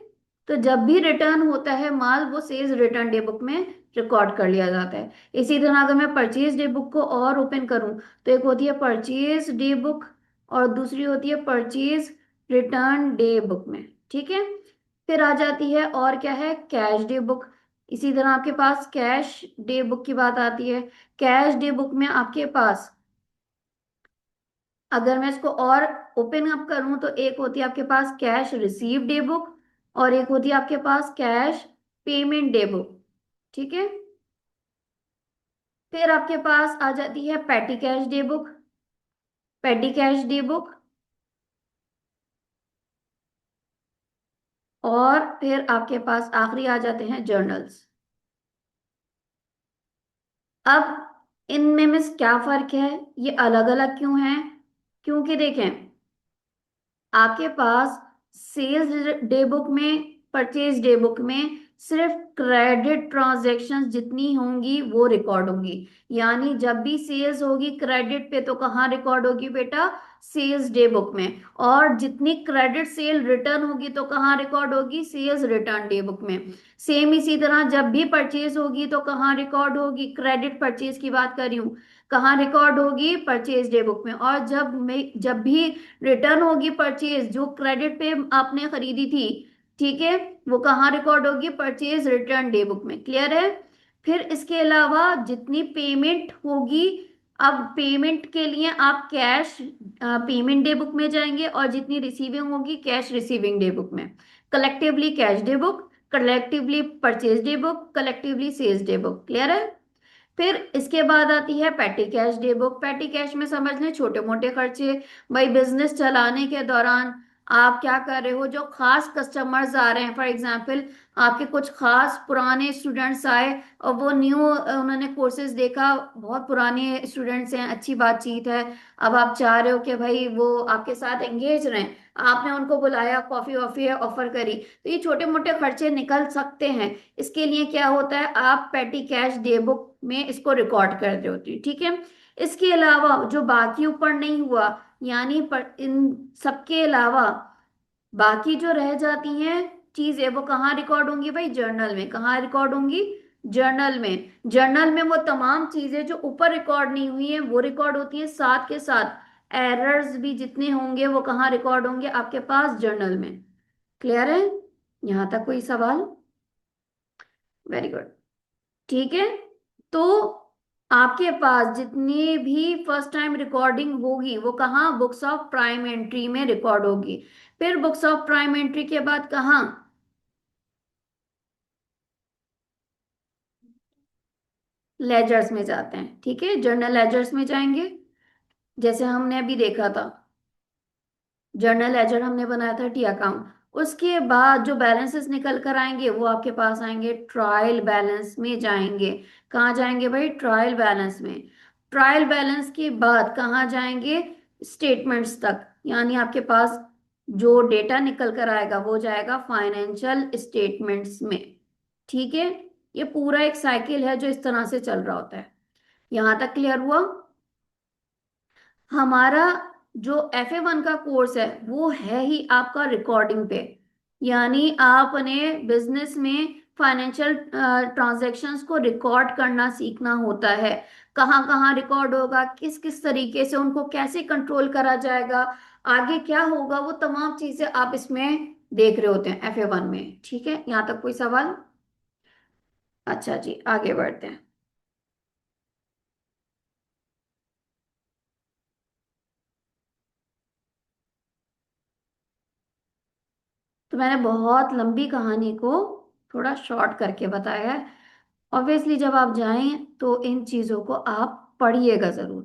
तो जब भी रिटर्न होता है माल, वो सेल्स रिटर्न डे बुक में रिकॉर्ड कर लिया जाता है। इसी तरह अगर मैं परचेज डे बुक को और ओपन करूं तो एक होती है परचेज डे बुक और दूसरी होती है परचेज रिटर्न डे बुक में। ठीक है, फिर आ जाती है और क्या है? Cash day book. इसी तरह आपके पास कैश डे बुक की बात आती है। कैश डे बुक में आपके पास, अगर मैं इसको और ओपन अप करूं तो एक होती है आपके पास कैश रिसीव डे बुक और एक होती है आपके पास कैश पेमेंट डे बुक। ठीक है, फिर आपके पास आ जाती है petty cash day book, petty cash day book, और फिर आपके पास आखिरी आ जाते हैं जर्नल्स। अब इनमें मिस क्या फर्क है? ये अलग अलग क्यों हैं? क्योंकि देखें, आपके पास सेल्स डे बुक में, परचेज डे बुक में सिर्फ क्रेडिट ट्रांजैक्शंस जितनी होंगी वो रिकॉर्ड होंगी। यानी जब भी सेल्स होगी क्रेडिट पे तो कहाँ रिकॉर्ड होगी बेटा? सेल्स डे बुक में। और जितनी क्रेडिट सेल रिटर्न होगी तो कहाँ रिकॉर्ड होगी? सेल्स रिटर्न डे बुक में। सेम इसी तरह जब भी परचेज होगी तो कहाँ रिकॉर्ड होगी? क्रेडिट परचेज की बात कर रही हूँ, कहाँ रिकॉर्ड होगी? परचेज डे बुक में। और जब भी रिटर्न होगी परचेज जो क्रेडिट पे आपने खरीदी थी ठीक है, वो कहाँ रिकॉर्ड होगी? परचेज रिटर्न डे बुक में। क्लियर है? फिर इसके अलावा जितनी पेमेंट होगी, अब पेमेंट के लिए आप कैश पेमेंट डे बुक में जाएंगे, और जितनी रिसीविंग होगी कैश रिसीविंग डे बुक में। Collectively cash day book, collectively purchase day book, collectively sales day book. Clear है? फिर इसके बाद आती है petty cash day book. Petty cash में समझ लें छोटे मोटे खर्चे। भाई बिजनेस चलाने के दौरान आप क्या कर रहे हो, जो खास कस्टमर्स आ रहे हैं, फॉर एग्जांपल आपके कुछ खास पुराने स्टूडेंट्स आए और वो न्यू उन्होंने कोर्सेज देखा, बहुत पुराने स्टूडेंट्स हैं, अच्छी बातचीत है। अब आप चाह रहे हो कि भाई वो आपके साथ एंगेज रहें, आपने उनको बुलाया, कॉफी वॉफी ऑफर करी, तो ये छोटे मोटे खर्चे निकल सकते हैं। इसके लिए क्या होता है, आप पेटी कैश डे बुक में इसको रिकॉर्ड कर रहे होती है। ठीक है? इसके अलावा जो बाकी ऊपर नहीं हुआ, यानी इन सबके अलावा बाकी जो रह जाती हैं चीजें, वो कहाँ रिकॉर्ड होंगी भाई? जर्नल में। कहाँ रिकॉर्ड होंगी? जर्नल में। जर्नल में वो तमाम चीजें जो ऊपर रिकॉर्ड नहीं हुई हैं वो रिकॉर्ड होती हैं, साथ के साथ एरर्स भी जितने होंगे वो कहाँ रिकॉर्ड होंगे? आपके पास जर्नल में। क्लियर है? यहां तक कोई सवाल? Very good. ठीक है, तो आपके पास जितनी भी फर्स्ट टाइम रिकॉर्डिंग होगी वो कहाँ? बुक्स ऑफ प्राइम एंट्री में रिकॉर्ड होगी। फिर बुक्स ऑफ प्राइम एंट्री के बाद कहाँ? लेजर्स में जाते हैं। ठीक है, जर्नल लेजर्स में जाएंगे, जैसे हमने अभी देखा था। जर्नल लेजर हमने बनाया था टी अकाउंट। उसके बाद जो बैलेंसेस निकल कर आएंगे वो आपके पास आएंगे ट्रायल बैलेंस में जाएंगे। कहाँ जाएंगे भाई? ट्रायल बैलेंस में। ट्रायल बैलेंस के बाद कहाँ जाएंगे? स्टेटमेंट्स तक, यानी आपके पास जो डेटा निकल कर आएगा वो जाएगा फाइनेंशियल स्टेटमेंट्स में। ठीक है, ये पूरा एक साइकिल है जो इस तरह से चल रहा होता है। यहां तक क्लियर हुआ? हमारा जो FA1 का कोर्स है वो है ही आपका रिकॉर्डिंग पे, यानी आपने बिजनेस में फाइनेंशियल ट्रांजैक्शंस को रिकॉर्ड करना सीखना होता है। कहाँ कहाँ रिकॉर्ड होगा, किस किस तरीके से उनको कैसे कंट्रोल करा जाएगा, आगे क्या होगा, वो तमाम चीजें आप इसमें देख रहे होते हैं FA1 में। ठीक है, यहाँ तक कोई सवाल? अच्छा जी, आगे बढ़ते हैं। तो मैंने बहुत लंबी कहानी को थोड़ा शॉर्ट करके बताया है। ऑब्वियसली जब आप जाएं तो इन चीज़ों को आप पढ़िएगा ज़रूर,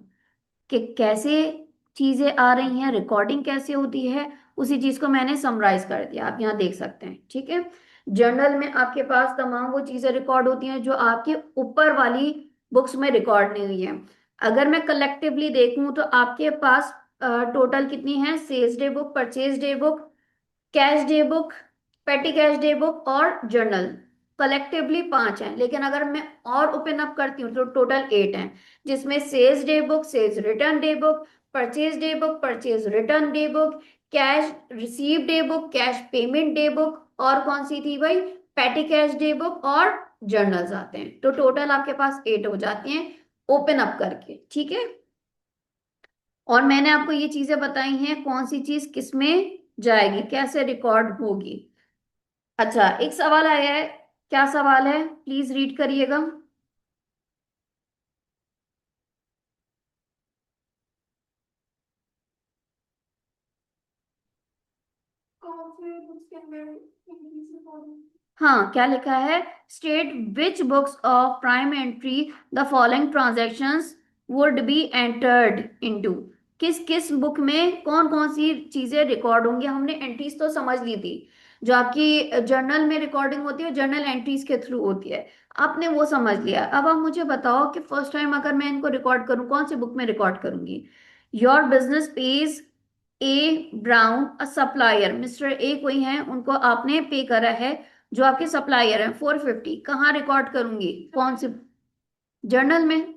कि कैसे चीज़ें आ रही हैं, रिकॉर्डिंग कैसे होती है। उसी चीज़ को मैंने समराइज कर दिया, आप यहाँ देख सकते हैं। ठीक है, जर्नल में आपके पास तमाम वो चीज़ें रिकॉर्ड होती हैं जो आपके ऊपर वाली बुक्स में रिकॉर्ड नहीं हुई हैं। अगर मैं कलेक्टिवली देखूं तो आपके पास टोटल कितनी है? Sales day book, purchase day book, cash day book, petty cash day book और जर्नल। कलेक्टिवली 5 हैं, लेकिन अगर मैं और ओपन अप करती हूँ तो टोटल 8 हैं, जिसमें sales day book, sales return day book, purchase day book, purchase return day book, cash receive day book, cash payment day book, और कौन सी थी भाई? पेटी कैश डे बुक और जर्नल्स आते हैं। तो टोटल आपके पास 8 हो जाते हैं ओपन अप करके। ठीक है, और मैंने आपको ये चीजें बताई हैं कौन सी चीज किसमें जाएगी, कैसे रिकॉर्ड होगी। अच्छा, एक सवाल आया है। क्या सवाल है? प्लीज रीड करिएगा। कौन से बुक्स के अंदर इंक्रीज रिकॉर्डिंग? हाँ, क्या लिखा है? State which books of prime entry the following transactions would be entered into. किस किस बुक में कौन कौन सी चीजें रिकॉर्ड होंगी। हमने एंट्रीज तो समझ ली थी, जो आपकी जर्नल में रिकॉर्डिंग होती है जर्नल एंट्रीज के थ्रू होती है, आपने वो समझ लिया। अब आप मुझे बताओ कि फर्स्ट टाइम अगर मैं इनको रिकॉर्ड करूँ कौन सी बुक में रिकॉर्ड करूंगी? Your business page A brown a supplier, mister A कोई है, उनको आपने पे करा है, जो आपके सप्लायर हैं, 450। कहाँ रिकॉर्ड करूंगी? कौन से? जर्नल में,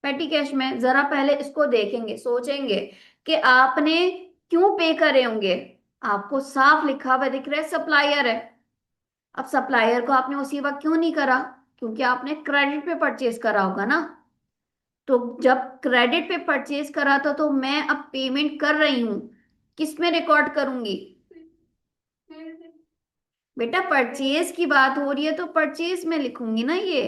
पेटी कैश में। जरा पहले इसको देखेंगे, सोचेंगे कि आपने क्यों पे करे होंगे। आपको साफ लिखा हुआ दिख रहा है सप्लायर है। अब सप्लायर को आपने उसी वक्त क्यों नहीं करा? क्योंकि आपने क्रेडिट पे परचेज करा होगा ना। तो जब क्रेडिट पे परचेज करा था तो मैं अब पेमेंट कर रही हूं, किस में रिकॉर्ड करूंगी? बेटा परचेज की बात हो रही है तो परचेज में लिखूंगी ना ये।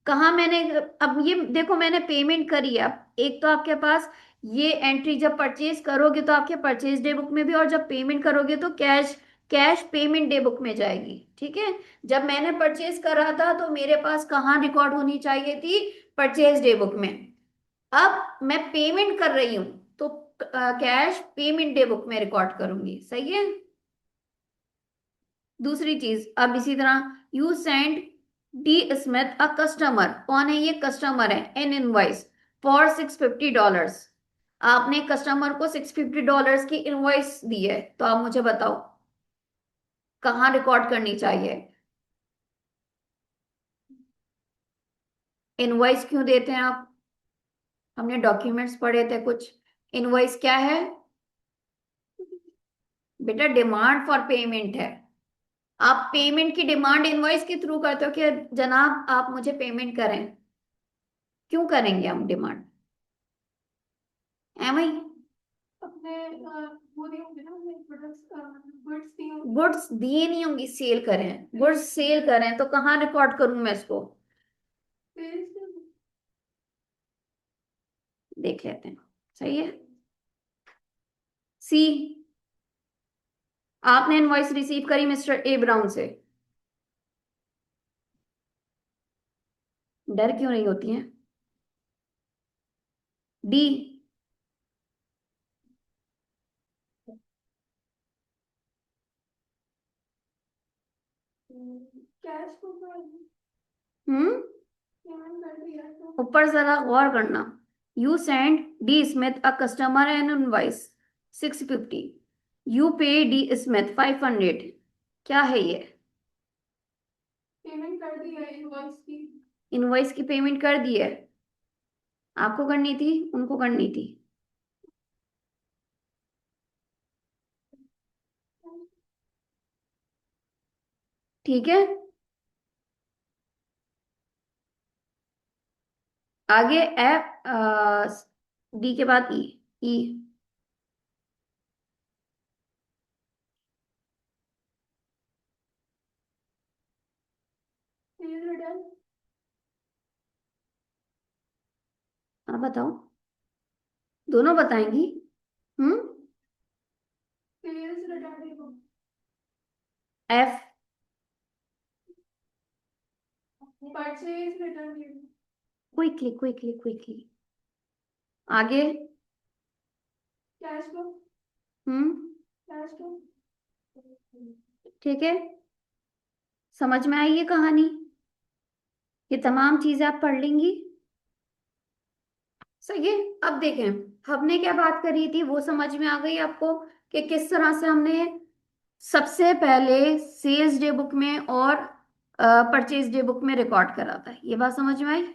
कहाँ मैंने, अब ये देखो मैंने पेमेंट करी है। अब एक तो आपके पास ये एंट्री जब परचेज करोगे तो आपके परचेज डे बुक में भी, और जब पेमेंट करोगे तो cash cash payment day book में जाएगी। ठीक है। जब मैंने परचेज करा था तो मेरे पास कहाँ रिकॉर्ड होनी चाहिए थी? परचेज डे बुक में। अब मैं पेमेंट कर रही हूं तो कैश पेमेंट डे बुक में रिकॉर्ड करूंगी। सही है। दूसरी चीज, अब इसी तरह you send D Smith a customer, कौन है ये? कस्टमर है। N invoice for $650। आपने कस्टमर को $650 की इनवॉइस दी है, तो आप मुझे बताओ कहाँ रिकॉर्ड करनी चाहिए? इनवॉइस क्यों देते हैं आप? हमने डॉक्यूमेंट्स पढ़े थे कुछ। इनवॉइस क्या है? बेटा डिमांड फॉर पेमेंट है। आप पेमेंट की डिमांड इनवॉइस के थ्रू करते हो कि जनाब आप मुझे पेमेंट करें। क्यों करेंगे हम डिमांड? एम आई? अपने वो दिए होंगे ना, अपने प्रोडक्ट्स, गुड्स दिए होंगे। गुड्स दिए नहीं होंगी, सेल करें। गुड्स सेल करें तो कहाँ रिकॉर्ड करूं मैं इसको? सेल्स। देख लेते हैं। सही है। सी, आपने इनवॉइस रिसीव करी मिस्टर ए ब्राउन से। डर क्यों नहीं होती है? डी, कैश को हम्म, पेमेंट कर दिया तो ऊपर जरा गौर करना। You send D Smith a customer N invoice 650। You पे डी स्मिथ 500। क्या है ये? पेमेंट कर दी है इनवॉइस की। इनवॉइस की पेमेंट कर दी है। आपको करनी थी, उनको करनी थी। ठीक है। आगे एफ, डी के बाद ई। ई, सेल्स रिटर्न। आप बताओ। दोनों बताएंगी? हम्म। सेल्स रिटर्न देखो। F, purchase return. Quickly quickly quickly. आगे। Cash flow. Hmm. Cash flow. ठीक है। समझ में आई ये कहानी? ये तमाम चीजें आप पढ़ लेंगी। सही है। अब देखें, हमने क्या बात करी थी वो समझ में आ गई आपको कि किस तरह से हमने सबसे पहले सेल्स डे बुक में और परचेज डे बुक में रिकॉर्ड करा था। ये बात समझ में आई?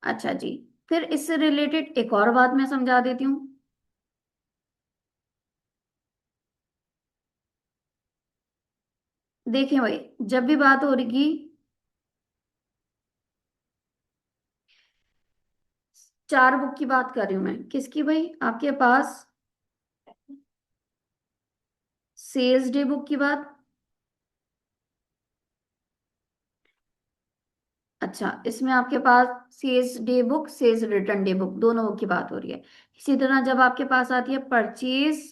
अच्छा जी। फिर इससे रिलेटेड एक और बात मैं समझा देती हूँ। देखें भाई, जब भी बात हो रही, 4 बुक की बात कर रही हूं मैं, किसकी भाई? आपके पास सेल्स डे बुक की बात। अच्छा, इसमें आपके पास sales day book, sales return day book, दोनों बुक की बात हो रही है। इसी तरह जब आपके पास आती है परचेज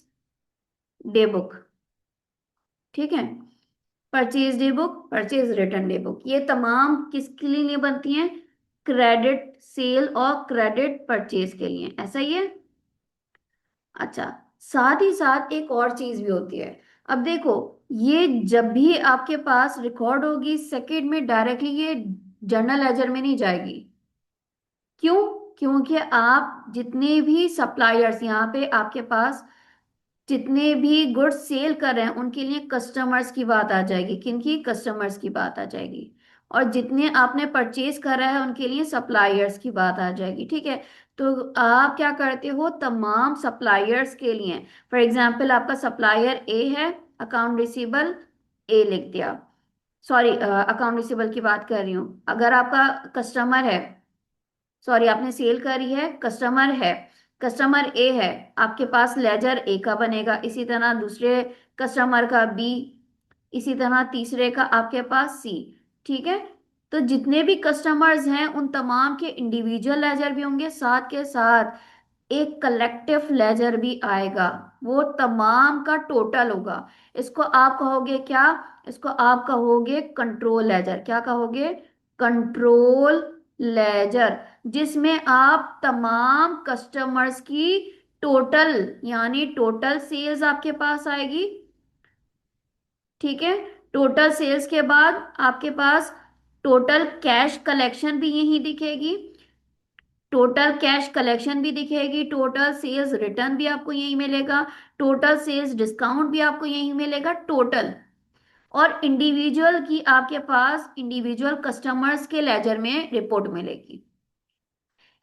डे बुक, ठीक है, purchase day book, purchase return day book, ये तमाम किसके लिए बनती हैं? क्रेडिट सेल और क्रेडिट परचेज के लिए। ऐसा ही है। अच्छा, साथ ही साथ एक और चीज भी होती है। अब देखो, ये जब भी आपके पास रिकॉर्ड होगी सेकंड में, डायरेक्टली ये जर्नल लेजर में नहीं जाएगी। क्यों? क्योंकि आप जितने भी सप्लायर्स यहाँ पे आपके पास जितने भी गुड्स सेल कर रहे हैं उनके लिए कस्टमर्स की बात आ जाएगी। किनकी? कस्टमर्स की बात आ जाएगी। और जितने आपने परचेज करा है उनके लिए सप्लायर्स की बात आ जाएगी। ठीक है। तो आप क्या करते हो, तमाम सप्लायर्स के लिए, फॉर एग्जांपल आपका सप्लायर ए है, अकाउंट रिसीबल ए लिख दिया। सॉरी, अकाउंट रिसीबल की बात कर रही हूँ। अगर आपका कस्टमर है, सॉरी आपने सेल करी है, कस्टमर है, कस्टमर ए है, आपके पास लेजर ए का बनेगा। इसी तरह दूसरे कस्टमर का बी, इसी तरह तीसरे का आपके पास सी। ठीक है। तो जितने भी कस्टमर्स हैं उन तमाम के इंडिविजुअल लेजर भी होंगे, साथ के साथ एक कलेक्टिव लेजर भी आएगा। वो तमाम का टोटल होगा। इसको आप कहोगे क्या? इसको आप कहोगे कंट्रोल लेजर। क्या कहोगे? Control ledger. जिसमें आप तमाम कस्टमर्स की टोटल, यानी टोटल सेल्स आपके पास आएगी। ठीक है। टोटल सेल्स के बाद आपके पास टोटल कैश कलेक्शन भी यही दिखेगी। टोटल कैश कलेक्शन भी दिखेगी, टोटल सेल्स रिटर्न भी आपको यही मिलेगा, टोटल सेल्स डिस्काउंट भी आपको यही मिलेगा टोटल। और इंडिविजुअल की आपके पास इंडिविजुअल कस्टमर्स के लेजर में रिपोर्ट मिलेगी।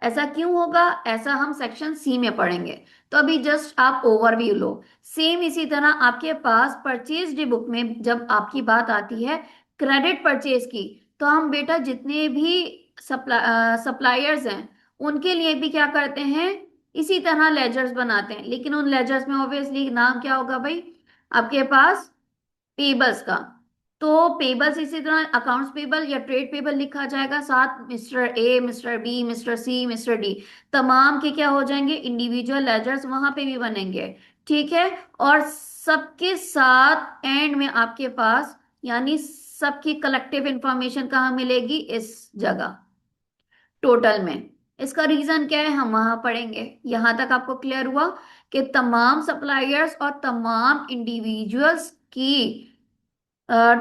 ऐसा क्यों होगा? ऐसा हम सेक्शन सी में पढ़ेंगे। तो अभी जस्ट आप ओवरव्यू लो। सेम इसी तरह आपके पास परचेज डे बुक में जब आपकी बात आती है क्रेडिट परचेज की, तो हम बेटा जितने भी सप्लायर्स हैं उनके लिए भी क्या करते हैं, इसी तरह लेजर्स बनाते हैं। लेकिन उन लेजर्स में ऑब्वियसली नाम क्या होगा भाई आपके पास? पेबल्स का। तो पेबल्स इसी तरह अकाउंट्स पेबल या ट्रेड पेबल लिखा जाएगा, साथ mister A, mister B, mister C, mister D, तमाम के क्या हो जाएंगे? इंडिविजुअल लेजर्स वहां पे भी बनेंगे। ठीक है। और सबके साथ एंड में आपके पास, यानी सबकी कलेक्टिव इंफॉर्मेशन कहाँ मिलेगी? इस जगह, टोटल में। इसका रीजन क्या है हम वहां पढ़ेंगे। यहां तक आपको क्लियर हुआ कि तमाम सप्लायर्स और तमाम इंडिविजुअल्स की,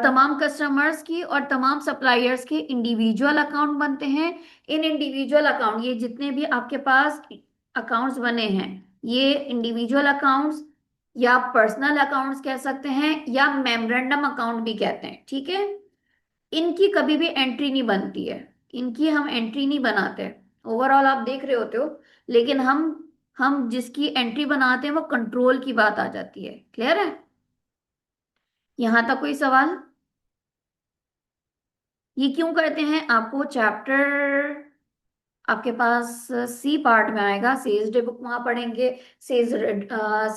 तमाम कस्टमर्स की और तमाम सप्लायर्स के इंडिविजुअल अकाउंट बनते हैं। इन इंडिविजुअल अकाउंट, ये जितने भी आपके पास अकाउंट्स बने हैं, ये इंडिविजुअल अकाउंट्स या पर्सनल अकाउंट्स कह सकते हैं या मेमोरेंडम अकाउंट भी कहते हैं। ठीक है। इनकी कभी भी एंट्री नहीं बनती है, इनकी हम एंट्री नहीं बनाते। ओवरऑल आप देख रहे होते हो। लेकिन हम जिसकी एंट्री बनाते हैं वो कंट्रोल की बात आ जाती है। क्लियर है? यहां तक कोई सवाल? ये क्यों करते हैं आपको चैप्टर आपके पास सी पार्ट में आएगा। सेल्स डे बुक वहां पढ़ेंगे, sales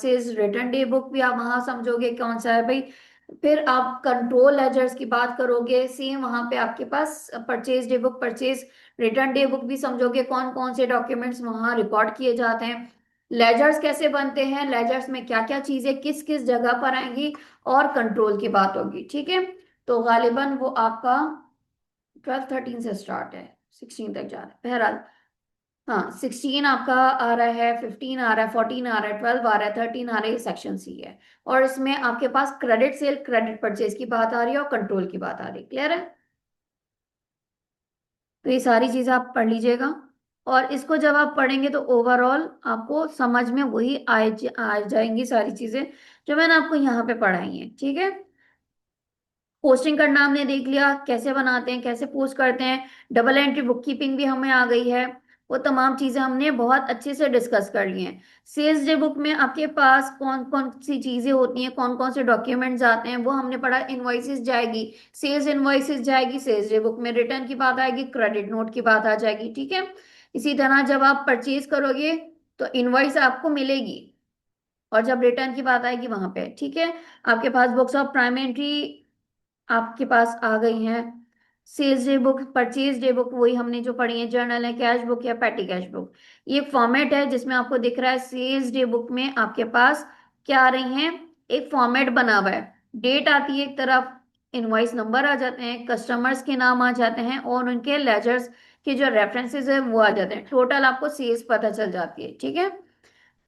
sales return day book भी आप वहां समझोगे कौन सा है भाई। फिर आप कंट्रोल लेजर्स की बात करोगे, सेम वहां पे आपके पास purchase day book, purchase return day book भी समझोगे, कौन कौन से डॉक्यूमेंट्स वहां रिकॉर्ड किए जाते हैं, लेजर्स कैसे बनते हैं, लेजर्स में क्या क्या चीजें किस किस जगह पर आएंगी, और कंट्रोल की बात होगी। ठीक है। तो गालिबन वो आपका 12-13 से स्टार्ट है, 16 तक जा रहा है बहरहाल। हाँ, 16 आपका आ रहा है, 15 आ रहा है, 14 आ रहा है, 12 आ रहा है, 13 आ रहा है, ये सेक्शन सी है। और इसमें आपके पास क्रेडिट सेल, क्रेडिट परचेज की बात आ रही है और कंट्रोल की बात आ रही है। क्लियर है? तो ये सारी चीजें आप पढ़ लीजिएगा। और इसको जब आप पढ़ेंगे तो ओवरऑल आपको समझ में वही आ जाएंगी सारी चीजें जो मैंने आपको यहाँ पे पढ़ाई हैं। ठीक है। पोस्टिंग करना हमने देख लिया, कैसे बनाते हैं, कैसे पोस्ट करते हैं। डबल एंट्री बुक कीपिंग भी हमें आ गई है। वो तमाम चीजें हमने बहुत अच्छे से डिस्कस कर ली हैं। सेल्स डे बुक में आपके पास कौन कौन सी चीजें होती हैं, कौन कौन से डॉक्यूमेंट्स आते हैं, वो हमने पढ़ा। इनवॉइसेस जाएगी, सेल्स इनवॉइसेस जाएगी सेल्स डे बुक में, रिटर्न की बात आएगी, क्रेडिट नोट की बात आ जाएगी। ठीक है। इसी तरह जब आप परचेज करोगे तो इनवॉइस आपको मिलेगी, और जब रिटर्न की बात आएगी वहां पे। ठीक है। आपके पास बुक्स ऑफ प्राइम एंट्री आपके पास आ गई हैं। Sales day book, purchase day book वही हमने जो पढ़ी है, जर्नल है, कैश बुक या पैटी कैश बुक। ये फॉर्मेट है जिसमें आपको दिख रहा है सेल्स डे बुक में आपके पास क्या आ रही हैं, एक फॉर्मेट बना हुआ है। डेट आती है एक तरफ, इनवॉइस नंबर आ जाते हैं, कस्टमर्स के नाम आ जाते हैं, और उनके लेजर्स के जो रेफरेंसेस है वो आ जाते हैं। टोटल आपको सेल्स पता चल जाती है। ठीक है।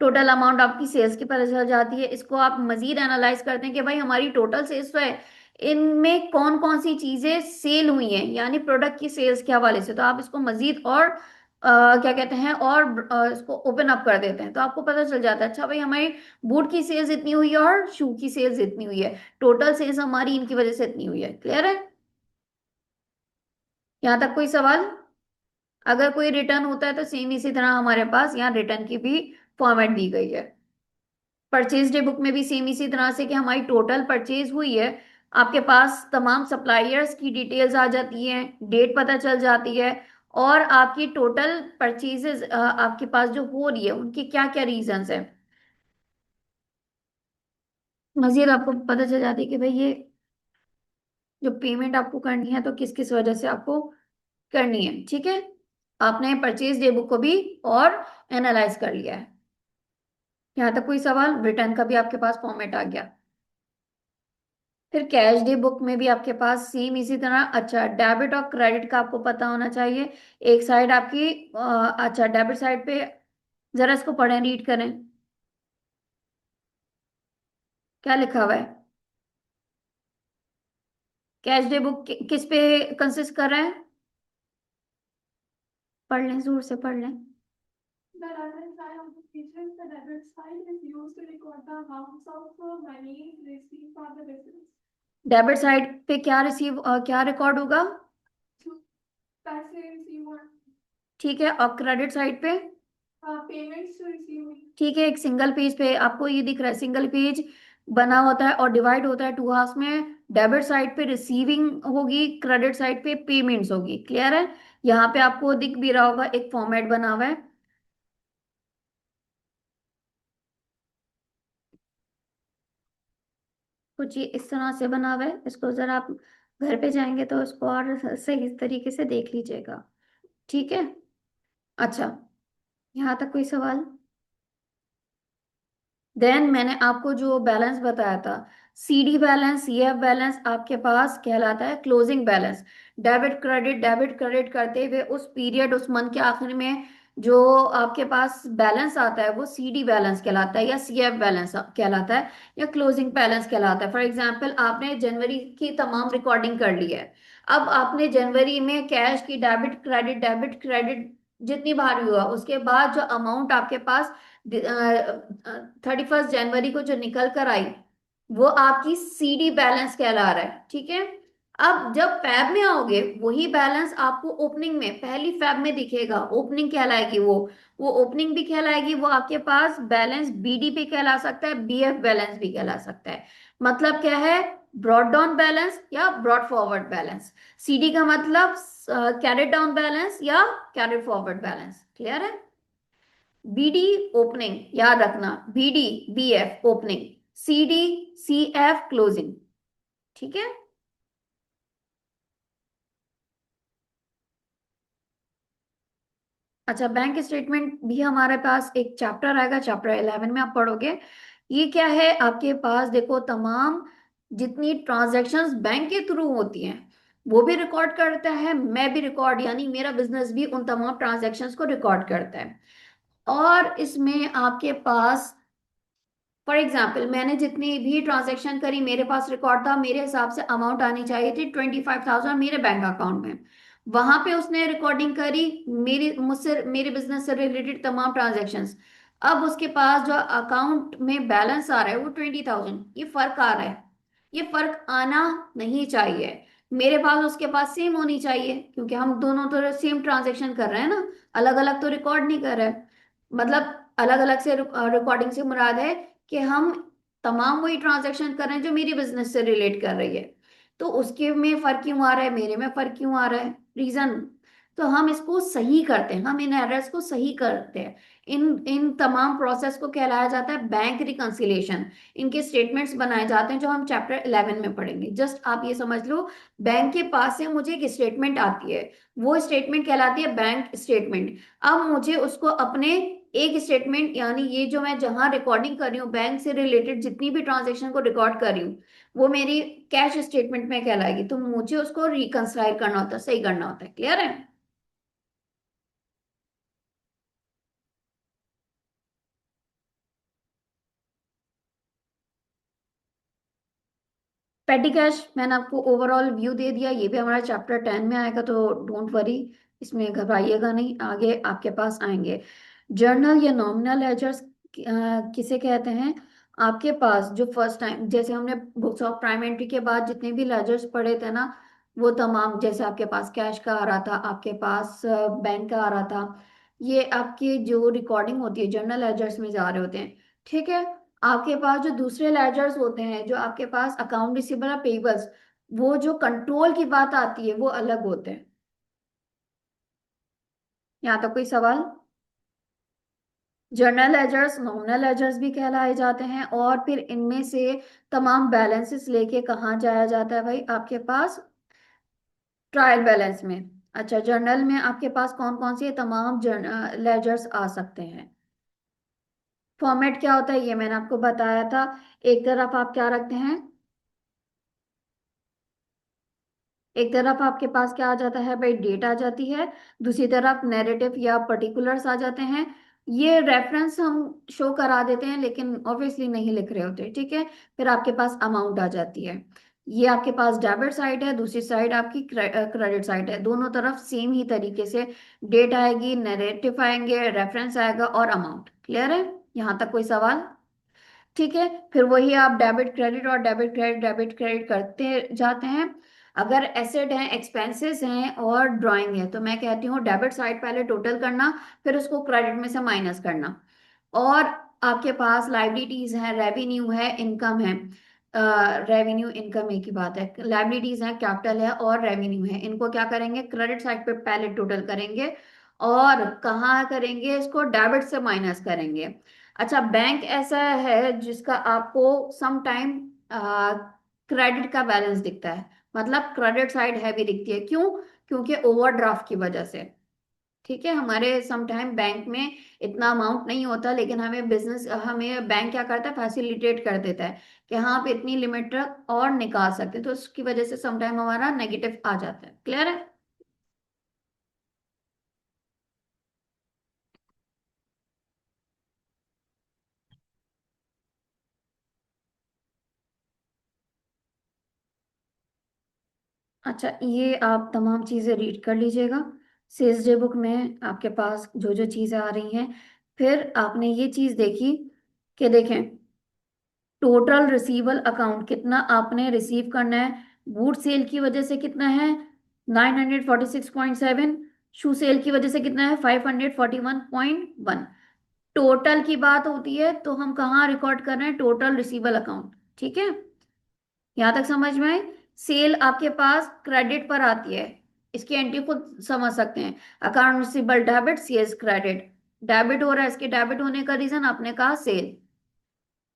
टोटल अमाउंट आपकी सेल्स की पता चल जाती है। इसको आप मजीद एनालाइज करते हैं कि भाई हमारी टोटल सेल्स तो है, इनमें कौन कौन सी चीजें सेल हुई हैं, यानी प्रोडक्ट की सेल्स के हवाले से। तो आप इसको मजीद और क्या कहते हैं, और इसको ओपन अप कर देते हैं तो आपको पता चल जाता है अच्छा भाई हमारी बूट की सेल्स इतनी हुई है और शू की सेल्स इतनी हुई है, टोटल सेल्स हमारी इनकी वजह से इतनी हुई है। क्लियर है? यहाँ तक कोई सवाल? अगर कोई रिटर्न होता है तो सेम इसी तरह हमारे पास यहाँ रिटर्न की भी फॉर्मेट दी गई है। परचेज डे बुक में भी सेम इसी तरह से कि हमारी टोटल परचेज हुई है, आपके पास तमाम सप्लायर्स की डिटेल्स आ जाती हैं, डेट पता चल जाती है, और आपकी टोटल परचेजेस आपके पास जो हो रही है उनके क्या क्या रीजंस है, मजीद आपको पता चल जाती है कि भाई ये जो पेमेंट आपको करनी है तो किस किस वजह से आपको करनी है, ठीक है। आपने परचेज डे बुक को भी और एनालाइज कर लिया है। यहाँ तक कोई सवाल? रिटर्न का भी आपके पास फॉर्मेट आ गया। फिर कैश डे बुक में भी आपके पास सेम इसी तरह, अच्छा डेबिट और क्रेडिट का आपको पता होना चाहिए। एक साइड आपकी अच्छा डेबिट साइड पे जरा इसको पढ़ें, रीड करें, क्या लिखा हुआ है। कैश डे बुक किस पे कंसिस्ट कर रहा है? पढ़ लें, जोर से पढ़ लें। The right-hand side of the picture, the debit side is used to record the amounts of money received from the business. Debit side पे क्या रिसीव क्या रिकॉर्ड होगा? So, पैसे receive और ठीक है, और क्रेडिट साइड पे? payments to receive. ठीक है, एक सिंगल पेज पे आपको ये दिख रहा है, सिंगल पेज बना होता है और डिवाइड होता है टू हाफ्स में। डेबिट साइड पे रिसीविंग होगी, क्रेडिट साइड पे पेमेंट्स होगी। क्लियर है? यहाँ पे आपको दिख भी रहा होगा एक फॉर्मेट बना हुआ है। कुछ ये इस तरह से बना हुआ है, इसको जरा आप घर पे जाएंगे तो इसको और सही तरीके से देख लीजिएगा, ठीक है। अच्छा, यहाँ तक कोई सवाल? देन मैंने आपको जो बैलेंस बताया था, सीडी बैलेंस, सीएफ बैलेंस, आपके पास कहलाता है क्लोजिंग बैलेंस। डेबिट क्रेडिट करते हुए उस पीरियड, उस मंथ के आखिर में जो आपके पास बैलेंस आता है वो सीडी बैलेंस कहलाता है, या सीएफ बैलेंस कहलाता है, या क्लोजिंग बैलेंस कहलाता है। फॉर एग्जांपल, आपने जनवरी की तमाम रिकॉर्डिंग कर ली है। अब आपने जनवरी में कैश की डेबिट क्रेडिट जितनी बार हुआ, उसके बाद जो अमाउंट आपके पास 31 जनवरी को जो निकल कर आई, वो आपकी सीडी बैलेंस कहला रहा है, ठीक है। अब जब फैब में आओगे, वही बैलेंस आपको ओपनिंग में पहली फैब में दिखेगा, ओपनिंग कहलाएगी वो ओपनिंग भी कहलाएगी, वो आपके पास बैलेंस बीडी भी कहला सकता है, बीएफ बैलेंस भी कहला सकता है। मतलब क्या है? ब्रॉड डाउन बैलेंस या ब्रॉड फॉरवर्ड बैलेंस। सीडी का मतलब कैरेड डाउन बैलेंस या कैरेड फॉरवर्ड बैलेंस। क्लियर है? बीडी ओपनिंग, याद रखना, BD BF opening, CD CF closing, ठीक है। अच्छा, बैंक स्टेटमेंट भी हमारे पास एक चैप्टर आएगा, चैप्टर 11 में आप पढ़ोगे। ये क्या है आपके पास? देखो, तमाम जितनी ट्रांजैक्शंस बैंक के थ्रू होती हैं वो भी रिकॉर्ड करता है, मैं भी रिकॉर्ड, यानी मेरा बिजनेस भी उन तमाम ट्रांजैक्शंस को रिकॉर्ड करता है। और इसमें आपके पास फॉर एग्जाम्पल, मैंने जितनी भी ट्रांजैक्शन करी, मेरे पास रिकॉर्ड था, मेरे हिसाब से अमाउंट आनी चाहिए थी 25,000 मेरे बैंक अकाउंट में। वहां पे उसने रिकॉर्डिंग करी मेरी मुझसे, मेरे बिजनेस से रिलेटेड तमाम ट्रांजैक्शंस। अब उसके पास जो अकाउंट में बैलेंस आ रहा है वो 20,000, ये फर्क आ रहा है। ये फर्क आना नहीं चाहिए। मेरे पास उसके पास सेम होनी चाहिए, क्योंकि हम दोनों तो सेम ट्रांजैक्शन कर रहे हैं ना, अलग अलग तो रिकॉर्ड नहीं कर रहे। मतलब अलग अलग से रिकॉर्डिंग से मुराद है कि हम तमाम वही ट्रांजैक्शन कर रहे हैं जो मेरी बिजनेस से रिलेट कर रही है। तो उसके में फर्क क्यों आ रहा है, मेरे में फर्क क्यों आ रहा है? रीजन, तो हम इसको सही करते हैं, हम इन एरर्स को सही करते हैं। इन इन तमाम प्रोसेस को कहलाया जाता है बैंक रिकंसिलिएशन। इनके स्टेटमेंट्स बनाए जाते हैं जो हम चैप्टर 11 में पढ़ेंगे। जस्ट आप ये समझ लो, बैंक के पास से मुझे एक स्टेटमेंट आती है, वो स्टेटमेंट कहलाती है बैंक स्टेटमेंट। अब मुझे उसको अपने एक स्टेटमेंट, यानी ये जो मैं जहां रिकॉर्डिंग कर रही हूँ, बैंक से रिलेटेड जितनी भी ट्रांजेक्शन को रिकॉर्ड कर रही हूँ, वो मेरी कैश स्टेटमेंट में कहलाएगी। तो मुझे उसको रिकंसाइल करना होता है, सही करना होता है। क्लियर है? पेटी कैश मैंने आपको ओवरऑल व्यू दे दिया, ये भी हमारा चैप्टर 10 में आएगा, तो डोंट वरी, इसमें घबराइएगा नहीं, आगे आपके पास आएंगे। जर्नल या नॉमिनल लेजर्स किसे कहते हैं? आपके पास जो फर्स्ट टाइम, जैसे हमने बुक्स ऑफ प्राइम एंट्री के बाद जितने भी लेजर्स पढ़े थे ना, वो तमाम, जैसे आपके पास कैश का आ रहा था, आपके पास बैंक का आ रहा था, ये आपकी जो रिकॉर्डिंग होती है जर्नल लेजर्स में जा रहे होते हैं, ठीक है। आपके पास जो दूसरे लेजर्स होते हैं, जो आपके पास अकाउंट रिसीवेबल और पेबल्स, वो जो कंट्रोल की बात आती है वो अलग होते हैं। यहाँ तक कोई सवाल? जर्नल लेजर्स नॉमिनल लेजर्स भी कहलाए जाते हैं। और फिर इनमें से तमाम बैलेंसेस लेके कहाँ जाया जाता है भाई, आपके पास ट्रायल बैलेंस में। अच्छा, जर्नल में आपके पास कौन कौन से तमाम लेजर्स आ सकते हैं। फॉर्मेट क्या होता है ये मैंने आपको बताया था। एक तरफ आप क्या रखते हैं, एक तरफ आपके पास क्या आ जाता है भाई, डेट आ जाती है। दूसरी तरफ नैरेटिव या पर्टिकुलर्स आ जाते हैं। ये रेफरेंस हम शो करा देते हैं लेकिन ऑब्वियसली नहीं लिख रहे होते, ठीक है। फिर आपके पास अमाउंट आ जाती है। ये आपके पास डेबिट साइड है, दूसरी साइड आपकी क्रेडिट साइड है। दोनों तरफ सेम ही तरीके से डेट आएगी, नैरेटिव आएंगे, रेफरेंस आएगा और अमाउंट। क्लियर है यहाँ तक, कोई सवाल। ठीक है, फिर वही आप डेबिट क्रेडिट और डेबिट क्रेडिट करते जाते हैं। अगर एसेट हैं, एक्सपेंसेस हैं और ड्राइंग है, तो मैं कहती हूँ डेबिट साइड पहले टोटल करना, फिर उसको क्रेडिट में से माइनस करना। और आपके पास लाइबिलिटीज हैं, रेवेन्यू है, इनकम है। रेवेन्यू इनकम एक ही बात है। लाइबिलिटीज है, कैपिटल है और रेवेन्यू है, इनको क्या करेंगे, क्रेडिट साइड पे पहले टोटल करेंगे और कहाँ करेंगे, इसको डेबिट से माइनस करेंगे। अच्छा, बैंक ऐसा है जिसका आपको सम टाइम क्रेडिट का बैलेंस दिखता है, मतलब क्रेडिट साइड हैवी दिखती है। क्यों? क्योंकि ओवरड्राफ्ट की वजह से। ठीक है, हमारे सम टाइम बैंक में इतना अमाउंट नहीं होता, लेकिन हमें बैंक क्या करता है, फैसिलिटेट कर देता है कि हाँ आप इतनी लिमिट तक और निकाल सकते हैं, तो उसकी वजह से सम टाइम हमारा नेगेटिव आ जाता है। क्लियर है। अच्छा, ये आप तमाम चीज़ें रीड कर लीजिएगा। सेल्स डे बुक में आपके पास जो जो चीज़ें आ रही हैं। फिर आपने ये चीज़ देखी कि देखें, टोटल रिसीवेबल अकाउंट कितना आपने रिसीव करना है। बूट सेल की वजह से कितना है, 946.7। शू सेल की वजह से कितना है, 541.1। टोटल की बात होती है तो हम कहाँ रिकॉर्ड कर रहे हैं, टोटल रिसीवेबल अकाउंट। ठीक है, यहां तक समझ में आए। सेल आपके पास क्रेडिट पर आती है, इसकी एंट्री खुद समझ सकते हैं। Account receivable debit, CS credit. Debit हो रहा है, इसके डेबिट होने का रीजन आपने कहा सेल।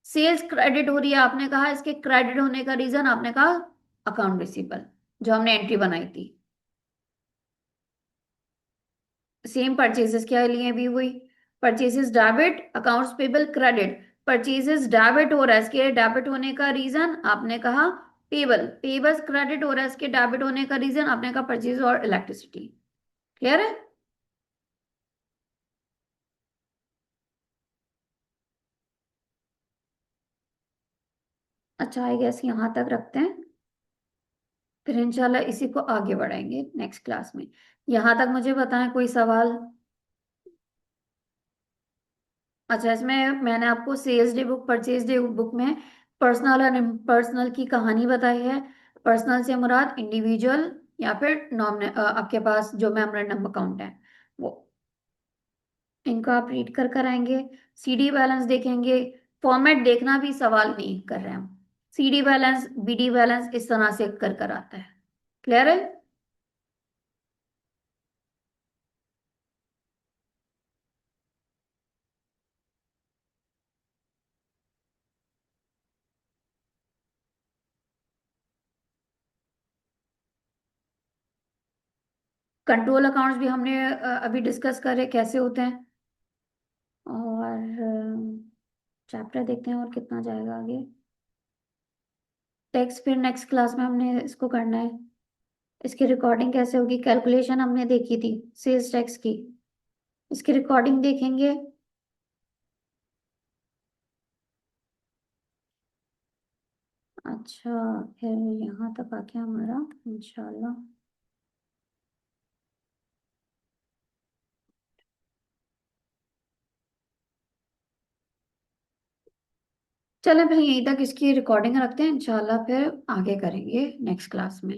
सेल्स क्रेडिट हो रही है, आपने कहा इसके क्रेडिट होने का रीजन आपने कहा अकाउंट रिसीवेबल, जो हमने एंट्री बनाई थी। सेम परचेजेस के लिए भी हुई। Purchases debit, accounts payable credit. Purchases debit हो रहा है, इसके डेबिट होने का रीजन आपने कहा पेबल। पेबल्स क्रेडिट हो रहा है, इसके डेबिट होने का रीजन आपने कहा परचेज और इलेक्ट्रिसिटी। क्लियर है। अच्छा, आई गेस यहाँ तक रखते हैं, फिर इंशाल्लाह इसी को आगे बढ़ाएंगे नेक्स्ट क्लास में। यहाँ तक मुझे बताएं कोई सवाल। अच्छा, इसमें मैंने आपको sales day book, purchase day book में पर्सनल और इम्पर्सनल की कहानी बताई है। पर्सनल से मुराद इंडिविजुअल या फिर नॉमिनल, आपके पास जो मेमोरेंडम अकाउंट है वो। इनको आप रीड कर कर आएंगे। सीडी बैलेंस देखेंगे। फॉर्मेट देखना भी सवाल नहीं कर रहे हम। सीडी बैलेंस, बीडी बैलेंस इस तरह से कर कर आता है। क्लियर है। कंट्रोल अकाउंट्स भी हमने अभी डिस्कस करे कैसे होते हैं। और चैप्टर देखते हैं और कितना जाएगा आगे। टेक्स्ट फिर नेक्स्ट क्लास में हमने इसको करना है। इसकी रिकॉर्डिंग कैसे होगी, कैलकुलेशन हमने देखी थी सेल्स टैक्स की, इसकी रिकॉर्डिंग देखेंगे। अच्छा, फिर यहाँ तक आके हमारा इंशाल्लाह। चलें, फिर यहीं तक इसकी रिकॉर्डिंग रखते हैं, इंशाल्लाह फिर आगे करेंगे नेक्स्ट क्लास में।